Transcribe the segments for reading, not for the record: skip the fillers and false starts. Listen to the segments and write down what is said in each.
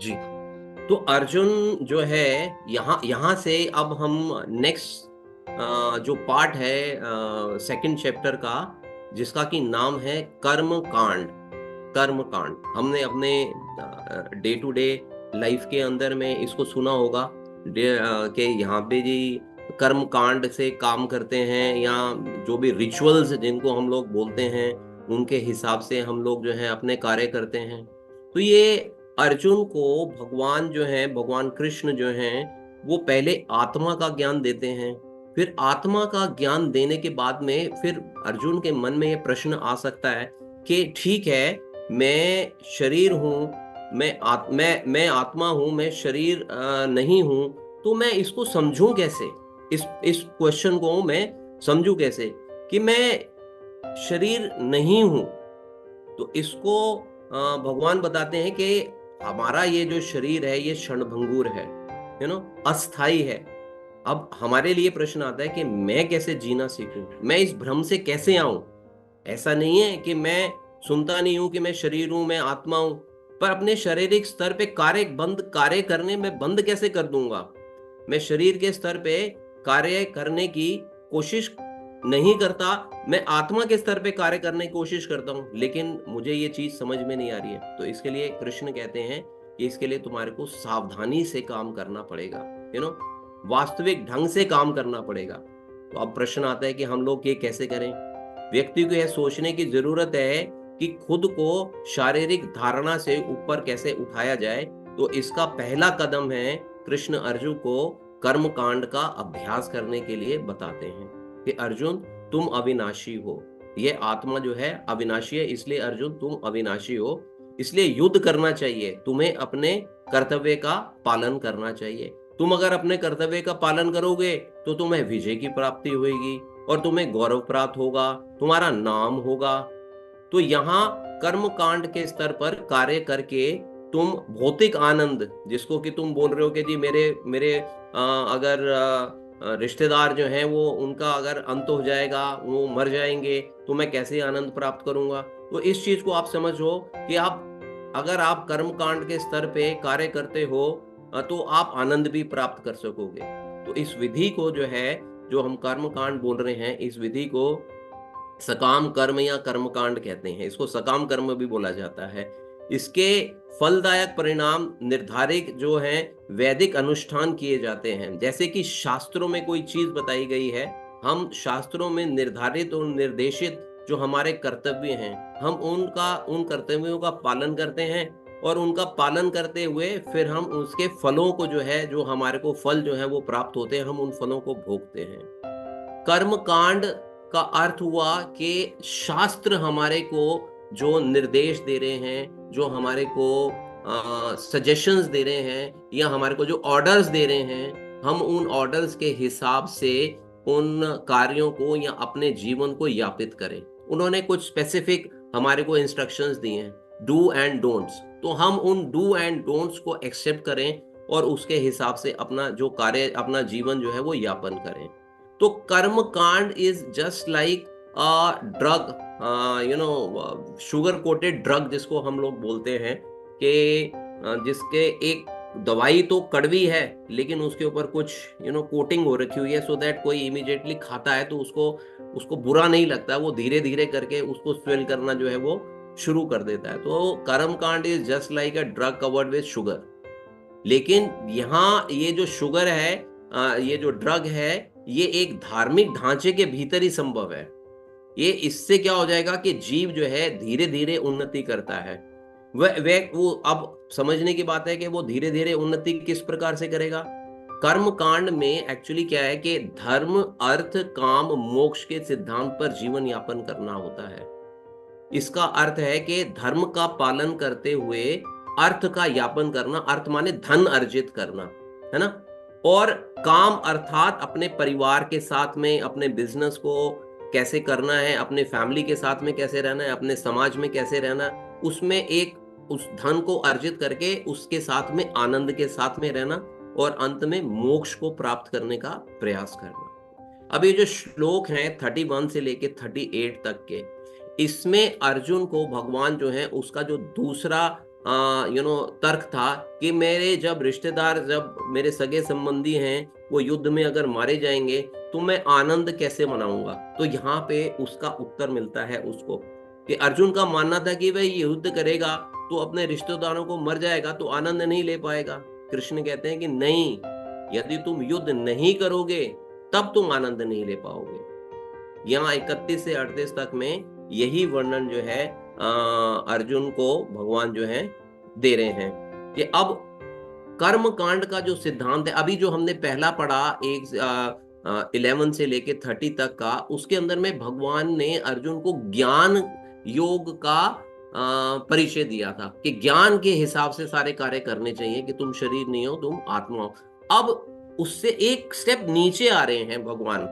जी। तो अर्जुन जो है, यहाँ यहाँ से अब हम नेक्स्ट जो पार्ट है सेकंड चैप्टर का, जिसका कि नाम है कर्म कांड। कर्म कांड हमने अपने डे टू डे लाइफ के अंदर में इसको सुना होगा, कि यहाँ पे जी कर्म कांड से काम करते हैं, या जो भी रिचुअल्स जिनको हम लोग बोलते हैं उनके हिसाब से हम लोग जो है अपने कार्य करते हैं। तो ये अर्जुन को भगवान जो है, भगवान कृष्ण जो हैं, वो पहले आत्मा का ज्ञान देते हैं। फिर आत्मा का ज्ञान देने के बाद में फिर अर्जुन के मन में ये प्रश्न आ सकता है कि ठीक है, मैं शरीर हूँ, मैं आत्मा हूँ, मैं शरीर नहीं हूँ, तो मैं इसको समझूं कैसे? इस क्वेश्चन को मैं समझूं कैसे कि मैं शरीर नहीं हूँ? तो इसको भगवान बताते हैं कि हमारा ये जो शरीर है ये क्षणभंगुर है, अस्थाई है। अब हमारे लिए प्रश्न आता है कि मैं कैसे जीना सीखूं, मैं इस भ्रम से कैसे आऊं? ऐसा नहीं है कि मैं सुनता नहीं हूं कि मैं शरीर हूं, मैं आत्मा हूं, पर अपने शारीरिक स्तर पे कार्य करने में बंद कैसे कर दूंगा? मैं शरीर के स्तर पे कार्य करने की कोशिश नहीं करता, मैं आत्मा के स्तर पे कार्य करने की कोशिश करता हूँ, लेकिन मुझे ये चीज समझ में नहीं आ रही है। तो इसके लिए कृष्ण कहते हैं कि इसके लिए तुम्हारे को सावधानी से काम करना पड़ेगा, वास्तविक ढंग से काम करना पड़ेगा। तो अब प्रश्न आता है कि हम लोग ये कैसे करें? व्यक्ति को यह सोचने की जरूरत है कि खुद को शारीरिक धारणा से ऊपर कैसे उठाया जाए। तो इसका पहला कदम है, कृष्ण अर्जुन को कर्म कांड का अभ्यास करने के लिए बताते हैं कि अर्जुन, तुम अविनाशी हो। ये आत्मा जो है अविनाशी है, इसलिए अर्जुन तुम अविनाशी हो, इसलिए युद्ध करना चाहिए, तुम्हें अपने कर्तव्य का पालन करना चाहिए। तुम अगर अपने कर्तव्य का पालन करोगे तो तुम्हें विजय की प्राप्ति होगी और तुम्हें गौरव प्राप्त होगा, तुम्हारा नाम होगा। तो यहाँ कर्म कांड के स्तर पर कार्य करके तुम भौतिक आनंद, जिसको कि तुम बोल रहे हो कि जी मेरे मेरे अगर रिश्तेदार जो हैं वो, उनका अगर अंत हो जाएगा, वो मर जाएंगे, तो मैं कैसे आनंद प्राप्त करूंगा? तो इस चीज को आप समझो कि आप, अगर आप कर्म कांड के स्तर पे कार्य करते हो तो आप आनंद भी प्राप्त कर सकोगे। तो इस विधि को जो है, जो हम कर्म कांड बोल रहे हैं, इस विधि को सकाम कर्म या कर्मकांड कहते हैं। इसको सकाम कर्म भी बोला जाता है। इसके फलदायक परिणाम निर्धारित जो है वैदिक अनुष्ठान किए जाते हैं। जैसे कि शास्त्रों में कोई चीज बताई गई है, हम शास्त्रों में निर्धारित और निर्देशित जो हमारे कर्तव्य हैं, हम उन कर्तव्यों का पालन करते हैं, और उनका पालन करते हुए फिर हम उसके फलों को जो है, जो हमारे को फल जो है वो प्राप्त होते हैं, हम उन फलों को भोगते हैं। कर्म कांड का अर्थ हुआ कि शास्त्र हमारे को जो निर्देश दे रहे हैं, जो हमारे को सजेशंस दे रहे हैं, या हमारे को जो ऑर्डर्स दे रहे हैं, हम उन ऑर्डर्स के हिसाब से उन कार्यों को या अपने जीवन को यापित करें। उन्होंने कुछ स्पेसिफिक हमारे को इंस्ट्रक्शंस दिए हैं, डू एंड डोंट्स। तो हम उन डू एंड डोंट्स को एक्सेप्ट करें और उसके हिसाब से अपना जो कार्य, अपना जीवन जो है वो यापन करें। तो कर्म कांड is just like a drug, sugar coated drug जिसको हम लोग बोलते हैं, कि जिसके एक दवाई तो कड़वी है, लेकिन उसके ऊपर कुछ कोटिंग हो रखी हुई है, सो दैट कोई इमीडिएटली खाता है तो उसको उसको बुरा नहीं लगता, वो धीरे धीरे करके उसको स्वेल करना जो है वो शुरू कर देता है। तो कर्म कांड is just like a drug covered with sugar. लेकिन यहाँ ये जो शुगर है, ये जो ड्रग है, ये एक धार्मिक ढांचे के भीतर ही संभव है। ये इससे क्या हो जाएगा कि जीव जो है धीरे धीरे उन्नति करता है। वह वो अब समझने की बात है कि वो धीरे धीरे उन्नति किस प्रकार से करेगा। कर्म कांड में एक्चुअली क्या है कि धर्म, अर्थ, काम, मोक्ष के सिद्धांत पर जीवन यापन करना होता है। इसका अर्थ है कि धर्म का पालन करते हुए अर्थ का यापन करना, अर्थ माने धन अर्जित करना, है ना? और काम अर्थात अपने परिवार के साथ में अपने बिजनेस को कैसे करना है, अपने फैमिली के साथ में कैसे रहना है, अपने समाज में कैसे रहना है, उसमें एक उस धन को अर्जित करके उसके साथ में आनंद के साथ में रहना, और अंत में मोक्ष को प्राप्त करने का प्रयास करना। अब ये जो श्लोक हैं 31 से लेके 38 तक के, इसमें अर्जुन को भगवान जो है उसका जो दूसरा तर्क था कि मेरे जब रिश्तेदार, जब मेरे सगे संबंधी हैं, वो युद्ध में अगर मारे जाएंगे तो मैं आनंद कैसे मनाऊंगा। तो यहाँ पे उसका उत्तर मिलता है उसको, कि अर्जुन का मानना था कि भाई युद्ध करेगा तो अपने रिश्तेदारों को मर जाएगा तो आनंद नहीं ले पाएगा। कृष्ण कहते हैं कि नहीं, यदि तुम युद्ध नहीं करोगे तब तुम आनंद नहीं ले पाओगे। यहाँ 31 से 38 तक में यही वर्णन जो है अर्जुन को भगवान जो है दे रहे हैं कि अब कर्म कांड का जो सिद्धांत है, अभी जो हमने पहला पढ़ा 11 से लेके 30 तक का, उसके अंदर में भगवान ने अर्जुन को ज्ञान योग का परिचय दिया था कि ज्ञान के हिसाब से सारे कार्य करने चाहिए, कि तुम शरीर नहीं हो, तुम आत्मा हो। अब उससे एक स्टेप नीचे आ रहे हैं भगवान,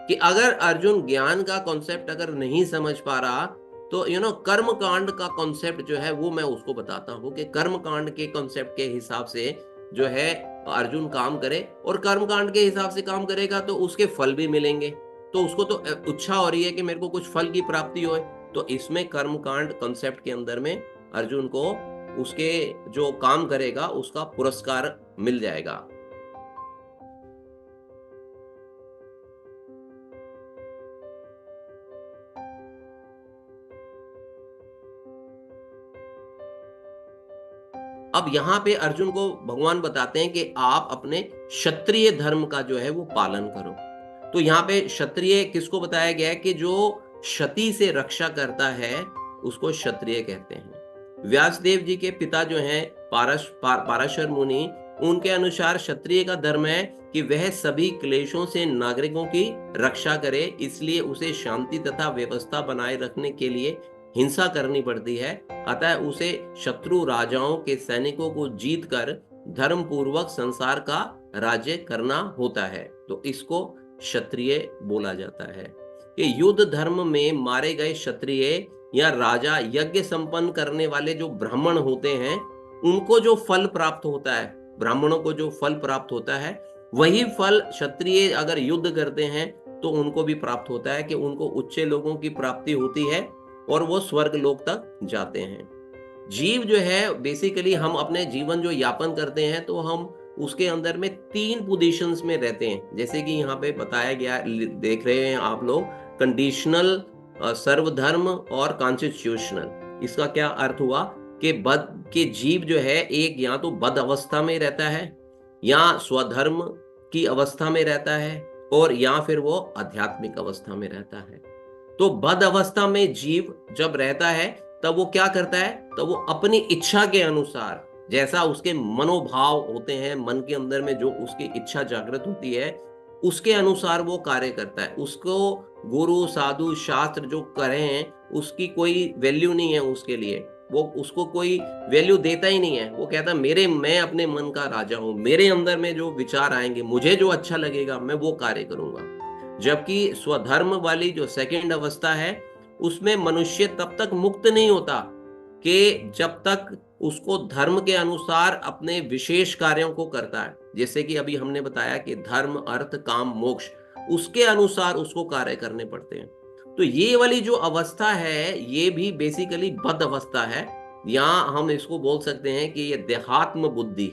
कि अगर अर्जुन ज्ञान का कॉन्सेप्ट अगर नहीं समझ पा रहा, तो कर्म कांड का कॉन्सेप्ट जो है वो मैं उसको बताता हूँ कि कर्म कांड के कॉन्सेप्ट के हिसाब से जो है अर्जुन काम करे, और कर्म कांड के हिसाब से काम करेगा तो उसके फल भी मिलेंगे। तो उसको तो इच्छा हो रही है कि मेरे को कुछ फल की प्राप्ति हो, तो इसमें कर्म कांड कॉन्सेप्ट के अंदर में अर्जुन को उसके जो काम करेगा उसका पुरस्कार मिल जाएगा। अब यहाँ पे अर्जुन को भगवान बताते हैं कि आप अपने क्षत्रिय धर्म का जो है वो पालन करो। तो यहाँ पे क्षत्रिय किसको बताया गया है, कि जो क्षति से रक्षा करता है उसको क्षत्रिय कहते हैं। व्यासदेव जी के पिता जो हैं पाराशर मुनि, उनके अनुसार क्षत्रिय का धर्म है कि वह सभी क्लेशों से नागरिकों की रक्षा करे, इसलिए उसे शांति तथा व्यवस्था बनाए रखने के लिए हिंसा करनी पड़ती है। अतः उसे शत्रु राजाओं के सैनिकों को जीतकर धर्म पूर्वक संसार का राज्य करना होता है। तो इसको क्षत्रिय बोला जाता है। कि युद्ध धर्म में मारे गए क्षत्रिय या राजा यज्ञ संपन्न करने वाले जो ब्राह्मण होते हैं, उनको जो फल प्राप्त होता है, ब्राह्मणों को जो फल प्राप्त होता है, वही फल क्षत्रिय अगर युद्ध करते हैं तो उनको भी प्राप्त होता है, कि उनको उच्च लोगों की प्राप्ति होती है और वो स्वर्ग लोक तक जाते हैं। जीव जो है बेसिकली हम अपने जीवन जो यापन करते हैं तो हम उसके अंदर में 3 पोजीशंस में रहते हैं, जैसे कि यहाँ पे बताया गया, देख रहे हैं आप लोग, कंडीशनल, सर्वधर्म और कॉन्स्टिट्यूशनल। इसका क्या अर्थ हुआ कि जीव जो है एक या तो बद अवस्था में रहता है, या स्वधर्म की अवस्था में रहता है, और या फिर वो आध्यात्मिक अवस्था में रहता है। तो बद अवस्था में जीव जब रहता है तब वो क्या करता है, तो वो अपनी इच्छा के अनुसार, जैसा उसके मनोभाव होते हैं, मन के अंदर में जो उसकी इच्छा जागृत होती है, उसके अनुसार वो कार्य करता है। उसको गुरु साधु शास्त्र जो करे हैं उसकी कोई वैल्यू नहीं है उसके लिए, वो उसको कोई वैल्यू देता ही नहीं है। वो कहता है मैं अपने मन का राजा हूं, मेरे अंदर में जो विचार आएंगे, मुझे जो अच्छा लगेगा मैं वो कार्य करूंगा। जबकि स्वधर्म वाली जो सेकंड अवस्था है, उसमें मनुष्य तब तक मुक्त नहीं होता कि जब तक उसको धर्म के अनुसार अपने विशेष कार्यों को करता है। जैसे कि अभी हमने बताया कि धर्म अर्थ काम मोक्ष, उसके अनुसार उसको कार्य करने पड़ते हैं। तो ये वाली जो अवस्था है ये भी बेसिकली बद अवस्था है, या हम इसको बोल सकते हैं कि ये देहात्म बुद्धि,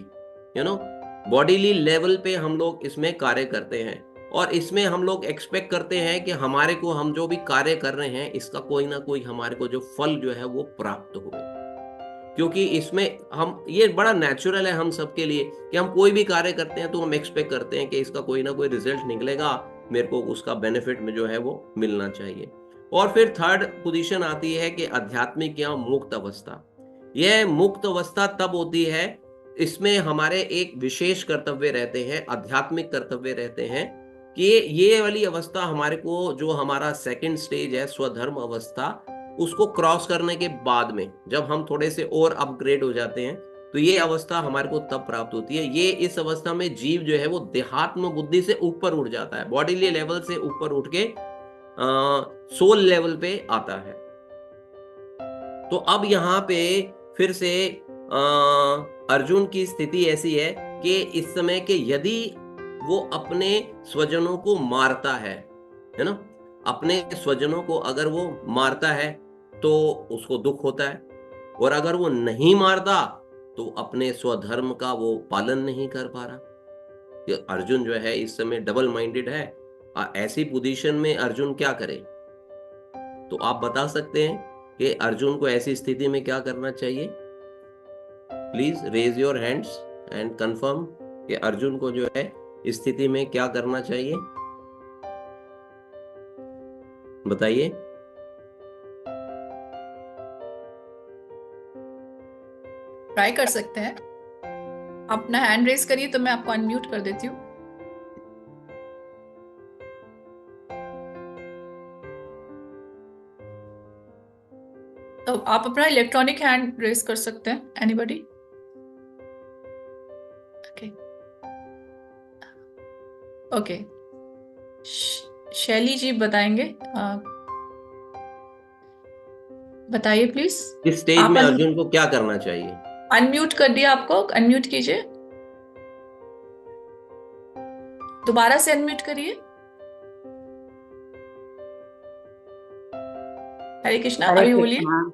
बॉडीली लेवल पे हम लोग इसमें कार्य करते हैं, और इसमें हम लोग एक्सपेक्ट करते हैं कि हमारे को, हम जो भी कार्य कर रहे हैं इसका कोई ना कोई हमारे को जो फल जो है वो प्राप्त हो। क्योंकि इसमें हम, ये बड़ा नेचुरल है हम सबके लिए कि हम कोई भी कार्य करते हैं तो हम एक्सपेक्ट करते हैं कि इसका कोई ना कोई रिजल्ट निकलेगा, मेरे को उसका बेनिफिट में जो है वो मिलना चाहिए। और फिर थर्ड पोजीशन आती है कि आध्यात्मिक या मुक्त अवस्था। यह मुक्त अवस्था तब होती है, इसमें हमारे एक विशेष कर्तव्य रहते हैं, आध्यात्मिक कर्तव्य रहते हैं, कि ये वाली अवस्था हमारे को, जो हमारा सेकंड स्टेज है स्वधर्म अवस्था, उसको क्रॉस करने के बाद में जब हम थोड़े से और अपग्रेड हो जाते हैं तो ये अवस्था हमारे को तब प्राप्त होती है। ये इस अवस्था में जीव जो है वो देहात्म बुद्धि से ऊपर उठ जाता है, बॉडीली लेवल से ऊपर उठ के सोल लेवल पे आता है। तो अब यहाँ पे फिर से अर्जुन की स्थिति ऐसी है कि इस समय के यदि वो अपने स्वजनों को मारता है ना, अपने स्वजनों को अगर वो मारता है तो उसको दुख होता है। और अगर वो नहीं मारता तो अपने स्वधर्म का वो पालन नहीं कर पा रहा। कि अर्जुन जो है इस समय डबल माइंडेड है। ऐसी पोजीशन में अर्जुन क्या करे? तो आप बता सकते हैं कि अर्जुन को ऐसी स्थिति में क्या करना चाहिए? Please raise your hands and confirm कि अर्जुन को जो है स्थिति में क्या करना चाहिए, बताइए। ट्राई कर सकते हैं, अपना हैंड रेज करिए तो मैं आपको अनम्यूट कर देती हूँ। तो आप अपना इलेक्ट्रॉनिक हैंड रेज कर सकते हैं, एनीबॉडी? ओके ओके, शैली जी बताएंगे। बताइए प्लीज। इस स्टेज आप में अर्जुन को क्या करना चाहिए? अनम्यूट कर दिया आपको, अनम्यूट कीजिए, दोबारा से अनम्यूट करिए। हरे कृष्णा, हरे अभी बोलिए। कृष्णा।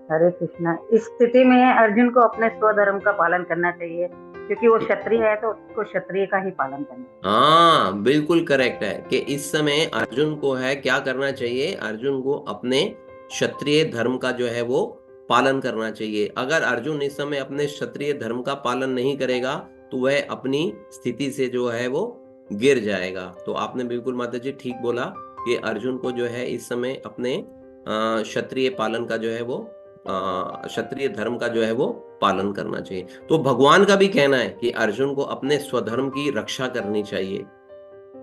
हरे कृष्णा। इस स्थिति में अर्जुन को अपने स्वधर्म का पालन करना चाहिए, क्योंकि वो क्षत्रिय है तो उसको क्षत्रिय का ही पालन करना चाहिए। हाँ, बिल्कुल करेक्ट है कि इस समय अर्जुन को है क्या करना चाहिए? अर्जुन को अपने क्षत्रिय धर्म का जो है वो पालन करना चाहिए। अगर अर्जुन इस समय अपने क्षत्रिय धर्म का पालन नहीं करेगा तो वह अपनी स्थिति से जो है वो गिर जाएगा। तो आपने बिल्कुल माता जी ठीक बोला कि अर्जुन को जो है इस समय अपने क्षत्रिय पालन का जो है वो क्षत्रिय धर्म का जो है वो पालन करना चाहिए। तो भगवान का भी कहना है कि अर्जुन को अपने स्वधर्म की रक्षा करनी चाहिए।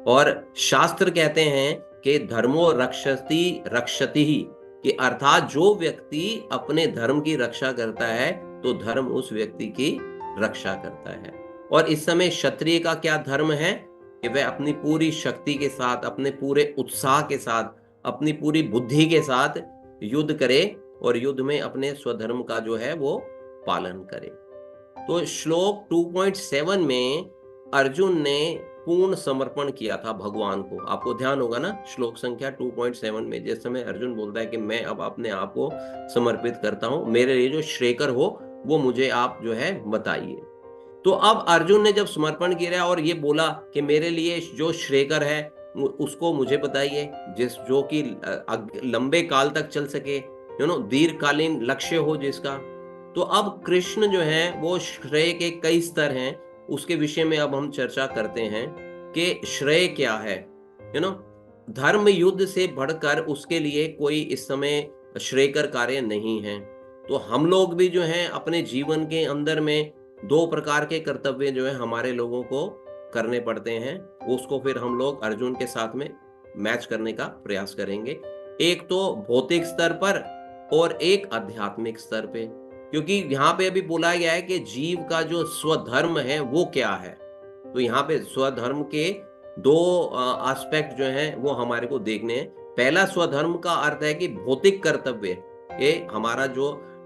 और शास्त्र कहते हैं कि धर्मो रक्षति रक्षति ही, कि अर्थात जो व्यक्ति अपने धर्म की रक्षा करता है तो धर्म उस व्यक्ति की रक्षा करता है। और इस समय क्षत्रिय का क्या धर्म है कि वह अपनी पूरी शक्ति के साथ, अपने पूरे उत्साह के साथ, अपनी पूरी बुद्धि के साथ युद्ध करे और युद्ध में अपने स्वधर्म का जो है वो पालन करे। तो श्लोक 2.7 में अर्जुन ने पूर्ण समर्पण किया था भगवान को। आपको ध्यान होगा ना, श्लोक संख्या 2.7 में जिस समय अर्जुन बोलता है कि मैं अब अपने आप को समर्पित करता हूं, मेरे लिए जो श्रेयकर हो वो मुझे आप जो है बताइए। तो अब अर्जुन ने जब समर्पण किया और ये बोला कि मेरे लिए जो श्रेयकर है उसको मुझे बताइए, जिस जो कि लंबे काल तक चल सके, दीर्घकालीन लक्ष्य हो जिसका। तो अब कृष्ण जो है वो श्रेय के कई स्तर हैं, उसके विषय में अब हम चर्चा करते हैं कि श्रेय क्या है। धर्म युद्ध से बढ़कर उसके लिए कोई इस समय श्रेयकर कार्य नहीं है। तो हम लोग भी जो है अपने जीवन के अंदर में दो प्रकार के कर्तव्य जो है हमारे लोगों को करने पड़ते हैं, उसको फिर हम लोग अर्जुन के साथ में मैच करने का प्रयास करेंगे। एक तो भौतिक स्तर पर और एक आध्यात्मिक स्तर पे, क्योंकि यहाँ पे अभी बोला गया है कि जीव का जो स्वधर्म है वो क्या है। तो यहाँ पे स्वधर्म के दो एस्पेक्ट जो हैं वो हमारे को देखने हैं। पहला स्वधर्म का अर्थ है कि भौतिक कर्तव्य, ये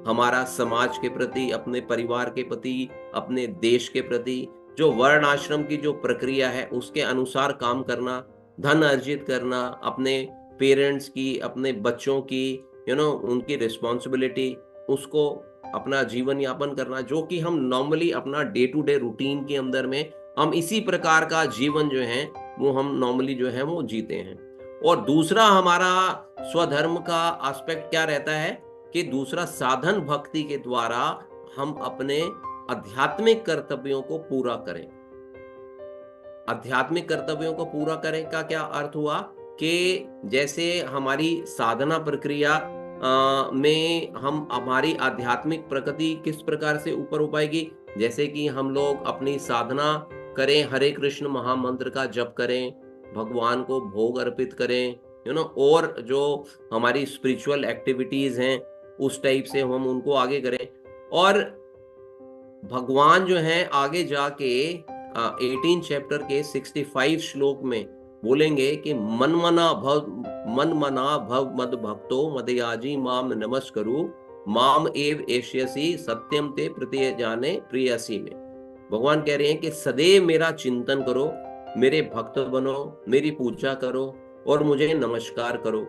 हमारा समाज के प्रति, अपने परिवार के प्रति, अपने देश के प्रति जो वर्ण आश्रम की जो प्रक्रिया है उसके अनुसार काम करना, धन अर्जित करना, अपने पेरेंट्स की, अपने बच्चों की उनकी रिस्पॉन्सिबिलिटी, उसको अपना जीवन यापन करना, जो कि हम नॉर्मली अपना डे टू डे रूटीन के अंदर में हम इसी प्रकार का जीवन जो है वो हम नॉर्मली जो है वो जीते हैं। और दूसरा हमारा स्वधर्म का एस्पेक्ट क्या रहता है कि दूसरा साधन भक्ति के द्वारा हम अपने आध्यात्मिक कर्तव्यों को पूरा करें। आध्यात्मिक कर्तव्यों को पूरा करें का क्या अर्थ हुआ कि जैसे हमारी साधना प्रक्रिया में हम हमारी आध्यात्मिक प्रगति किस प्रकार से ऊपर हो पाएगी, जैसे कि हम लोग अपनी साधना करें, हरे कृष्ण महामंत्र का जप करें, भगवान को भोग अर्पित करें, और जो हमारी स्पिरिचुअल एक्टिविटीज हैं उस टाइप से हम उनको आगे करें। और भगवान जो है आगे जाके 18 चैप्टर के 65 श्लोक में बोलेंगे कि मन मना भव मद भक्तो मदयाजी माम नमस्करु माम एव एष्यसि सत्यम ते प्रत्यय जाने प्रियसी में। भगवान कह रहे हैं कि सदैव मेरा चिंतन करो, मेरे भक्त बनो, मेरी पूजा करो और मुझे नमस्कार करो।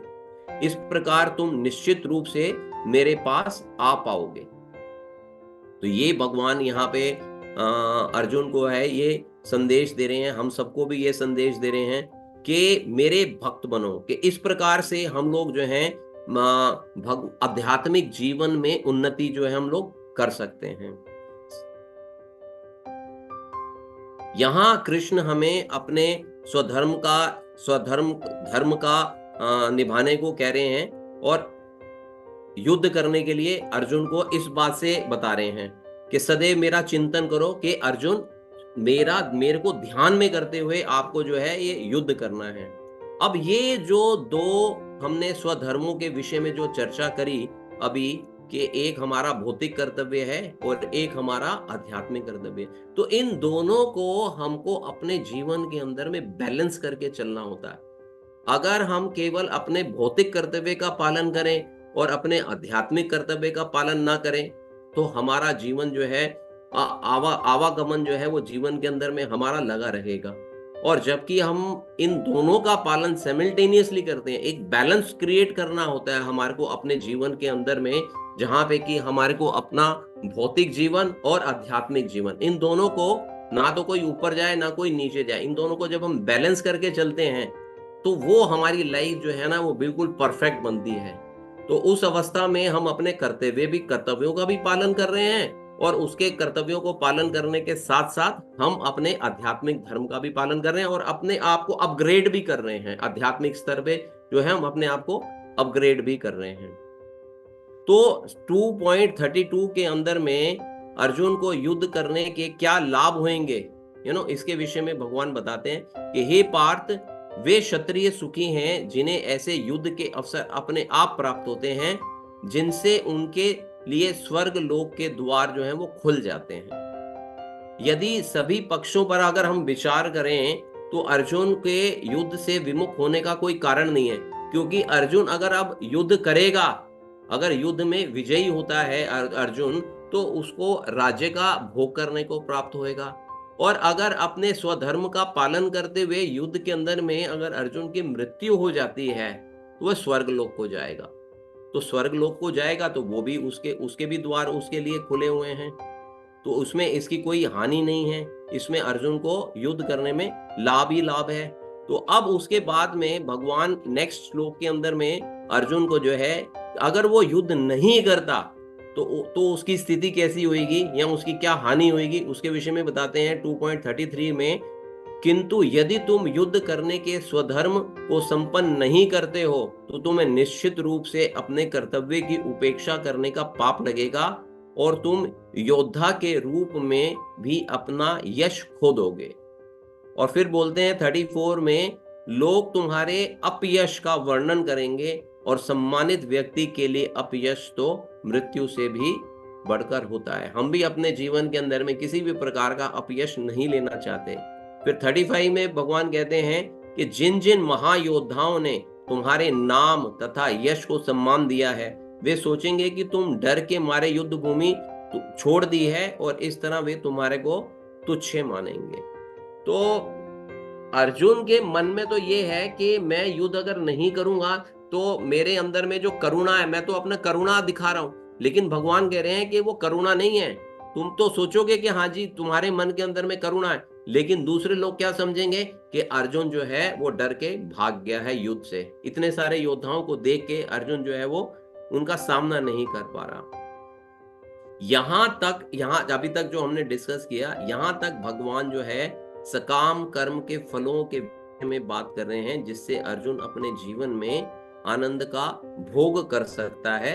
इस प्रकार तुम निश्चित रूप से मेरे पास आ पाओगे। तो ये भगवान यहाँ पे अर्जुन को है ये संदेश दे रहे हैं, हम सबको भी ये संदेश दे रहे हैं कि मेरे भक्त बनो, कि इस प्रकार से हम लोग जो है आध्यात्मिक जीवन में उन्नति जो है हम लोग कर सकते हैं। यहाँ कृष्ण हमें अपने धर्म का निभाने को कह रहे हैं और युद्ध करने के लिए अर्जुन को इस बात से बता रहे हैं कि सदैव मेरा चिंतन करो कि अर्जुन मेरे को ध्यान में करते हुए आपको जो है ये युद्ध करना है। अब ये जो दो हमने स्वधर्मों के विषय में जो चर्चा करी अभी, कि एक हमारा भौतिक कर्तव्य है और एक हमारा आध्यात्मिक कर्तव्य, तो इन दोनों को हमको अपने जीवन के अंदर में बैलेंस करके चलना होता है। अगर हम केवल अपने भौतिक कर्तव्य का पालन करें और अपने आध्यात्मिक कर्तव्य का पालन ना करें, तो हमारा जीवन जो है आवागमन जो है वो जीवन के अंदर में हमारा लगा रहेगा। और जबकि हम इन दोनों का पालन साइमल्टेनियसली करते हैं, एक बैलेंस क्रिएट करना होता है हमारे को अपने जीवन के अंदर में, जहां पे कि हमारे को अपना भौतिक जीवन और आध्यात्मिक जीवन, इन दोनों को ना तो कोई ऊपर जाए ना कोई नीचे जाए, इन दोनों को जब हम बैलेंस करके चलते हैं तो वो हमारी लाइफ जो है ना वो बिल्कुल परफेक्ट बनती है। तो उस अवस्था में हम अपने कर्तव्यों का भी पालन कर रहे हैं और उसके कर्तव्यों को पालन करने के साथ साथ हम अपने आध्यात्मिक धर्म का भी पालन कर रहे हैं और अपने आप को अपग्रेड भी कर रहे हैं। आध्यात्मिक स्तर पे जो है हम अपने आप को अपग्रेड भी कर रहे हैं। तो 2.32 के अंदर में अर्जुन को युद्ध करने के क्या लाभ होंगे, इसके विषय में भगवान बताते हैं कि हे पार्थ, वे क्षत्रिय सुखी हैं जिन्हें ऐसे युद्ध के अवसर अपने आप प्राप्त होते हैं, जिनसे उनके लिए स्वर्ग लोक के द्वार जो हैं वो खुल जाते हैं। यदि सभी पक्षों पर अगर हम विचार करें तो अर्जुन के युद्ध से विमुख होने का कोई कारण नहीं है, क्योंकि अर्जुन अगर अब युद्ध करेगा, अगर युद्ध में विजयी होता है अर्जुन, तो उसको राज्य का भोग करने को प्राप्त होएगा। और अगर अपने स्वधर्म का पालन करते हुए युद्ध के अंदर में अगर अर्जुन की मृत्यु हो जाती है तो वह स्वर्गलोक को जाएगा। तो स्वर्गलोक को जाएगा तो वो भी उसके भी द्वार उसके लिए खुले हुए हैं, तो उसमें इसकी कोई हानि नहीं है, इसमें अर्जुन को युद्ध करने में लाभ ही लाभ है। तो अब उसके बाद में भगवान नेक्स्ट श्लोक के अंदर में अर्जुन को जो है, अगर वो युद्ध नहीं करता तो उसकी स्थिति कैसी होगी या उसकी क्या हानि होगी, उसके विषय में बताते हैं 2.33 में, किंतु यदि तुम युद्ध करने के स्वधर्म को संपन्न नहीं करते हो तो तुम्हें निश्चित रूप से अपने कर्तव्य की उपेक्षा करने का पाप लगेगा और तुम योद्धा के रूप में भी अपना यश खो दोगे। और फिर बोलते हैं 34 में, लोग तुम्हारे अपयश का वर्णन करेंगे और सम्मानित व्यक्ति के लिए अपयश तो मृत्यु से भी बढ़कर होता है। हम भी अपने जीवन के अंदर में किसी भी प्रकार का अपयश नहीं लेना चाहते। फिर 35 में भगवान कहते हैं कि जिन जिन महायोद्धाओं ने तुम्हारे नाम तथा यश को सम्मान दिया है, वे सोचेंगे कि तुम डर के मारे युद्ध भूमि छोड़ दी है और इस तरह वे तुम्हारे को तुच्छ मानेंगे। तो अर्जुन के मन में तो ये है कि मैं युद्ध अगर नहीं करूंगा तो मेरे अंदर में जो करुणा है, मैं तो अपना करुणा दिखा रहा हूं, लेकिन भगवान कह रहे हैं कि वो करुणा नहीं है। तुम तो सोचोगे कि हाँ जी तुम्हारे मन के अंदर में करुणा है, लेकिन दूसरे लोग क्या समझेंगे कि अर्जुन जो है वो डर के भाग गया है युद्ध से। इतने सारे योद्धाओं को देख के अर्जुन जो है वो उनका सामना नहीं कर पा रहा। यहाँ अभी तक जो हमने डिस्कस किया, यहाँ तक भगवान जो है सकाम कर्म के फलों के बारे में बात कर रहे हैं, जिससे अर्जुन अपने जीवन में आनंद का भोग कर सकता है।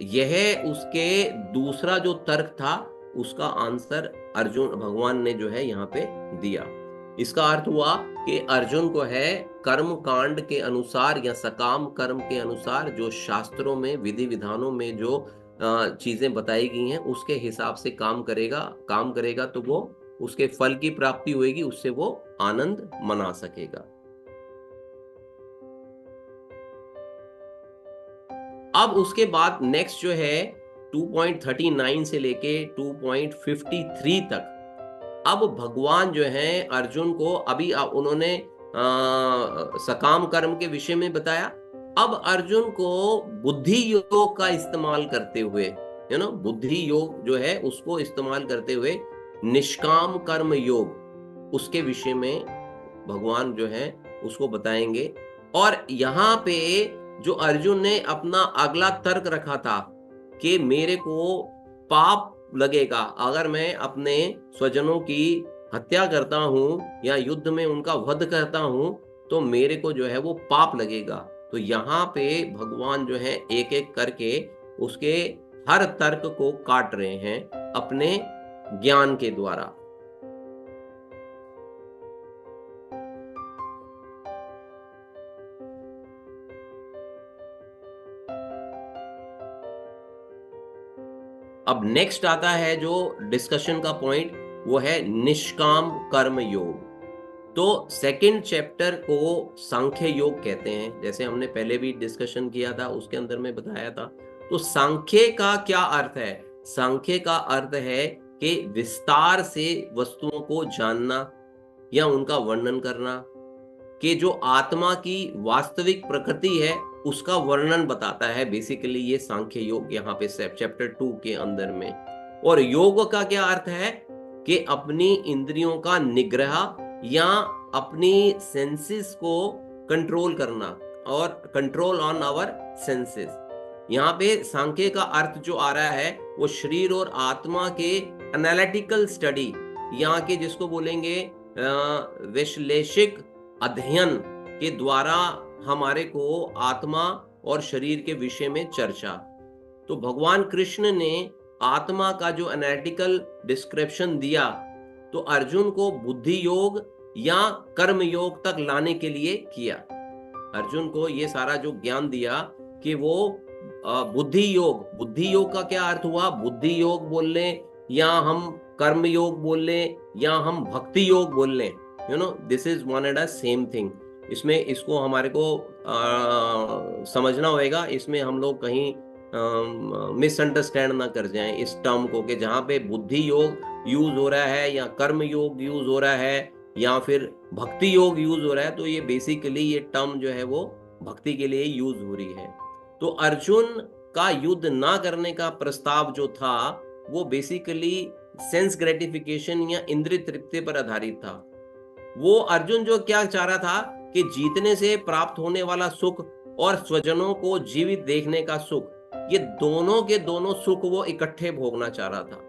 यह उसके दूसरा जो तर्क था उसका आंसर अर्जुन भगवान ने जो है यहाँ पे दिया। इसका अर्थ हुआ कि अर्जुन को है कर्म कांड के अनुसार या सकाम कर्म के अनुसार जो शास्त्रों में विधि विधानों में जो चीजें बताई गई हैं उसके हिसाब से काम करेगा तो वो उसके फल की प्राप्ति होगी, उससे वो आनंद मना सकेगा। अब उसके बाद नेक्स्ट जो है 2.39 से लेके 2.53 तक, अब भगवान जो है अर्जुन को अभी उन्होंने सकाम कर्म के विषय में बताया अब अर्जुन को बुद्धि योग का इस्तेमाल करते हुए, बुद्धि योग जो है उसको इस्तेमाल करते हुए निष्काम कर्म योग, उसके विषय में भगवान जो है उसको बताएंगे। और यहाँ पे जो अर्जुन ने अपना अगला तर्क रखा था कि मेरे को पाप लगेगा अगर मैं अपने स्वजनों की हत्या करता हूं या युद्ध में उनका वध करता हूं, तो मेरे को जो है वो पाप लगेगा। तो यहाँ पे भगवान जो है एक एक करके उसके हर तर्क को काट रहे हैं अपने ज्ञान के द्वारा। अब नेक्स्ट आता है जो डिस्कशन का पॉइंट, वो है निष्काम कर्म योग। तो सेकंड चैप्टर को सांख्य योग कहते हैं, जैसे हमने पहले भी डिस्कशन किया था, उसके अंदर में बताया था। तो सांख्य का क्या अर्थ है? सांख्य का अर्थ है कि विस्तार से वस्तुओं को जानना या उनका वर्णन करना, कि जो आत्मा की वास्तविक प्रकृति है उसका वर्णन बताता है बेसिकली ये सांख्य योग यहाँ पे चैप्टर 2 के अंदर में। और योग का क्या अर्थ है कि अपनी इंद्रियों का निग्रह या अपनी सेंसेस को कंट्रोल करना, और कंट्रोल ऑन आवर सेंसेस। यहाँ पे सांख्य का अर्थ जो आ रहा है वो शरीर और आत्मा के एनालिटिकल स्टडी, यहाँ के जिसको बोलेंगे विश्लेषिक अध्ययन के द्वारा हमारे को आत्मा और शरीर के विषय में चर्चा। तो भगवान कृष्ण ने आत्मा का जो एनालिटिकल डिस्क्रिप्शन दिया, तो अर्जुन को बुद्धि योग या कर्म योग तक लाने के लिए किया। अर्जुन को ये सारा जो ज्ञान दिया कि वो बुद्धि योग का क्या अर्थ हुआ? बुद्धि योग बोल लें या हम कर्म योग बोल लें या हम भक्ति योग बोल लें, this is one and same thing. इसमें इसको हमारे को समझना होगा, इसमें हम लोग कहीं मिसअंडरस्टैंड ना कर जाएं इस टर्म को, कि जहाँ पे बुद्धि योग यूज हो रहा है या कर्म योग यूज हो रहा है या फिर भक्ति योग यूज हो रहा है, तो ये बेसिकली ये टर्म जो है वो भक्ति के लिए यूज हो रही है। तो अर्जुन का युद्ध ना करने का प्रस्ताव जो था वो बेसिकली सेंस ग्रेटिफिकेशन या इंद्रिय तृप्ति पर आधारित था। वो अर्जुन जो क्या चाह रहा था कि जीतने से प्राप्त होने वाला सुख और स्वजनों को जीवित देखने का सुख, ये दोनों के दोनों सुख वो इकट्ठे भोगना चाह रहा था।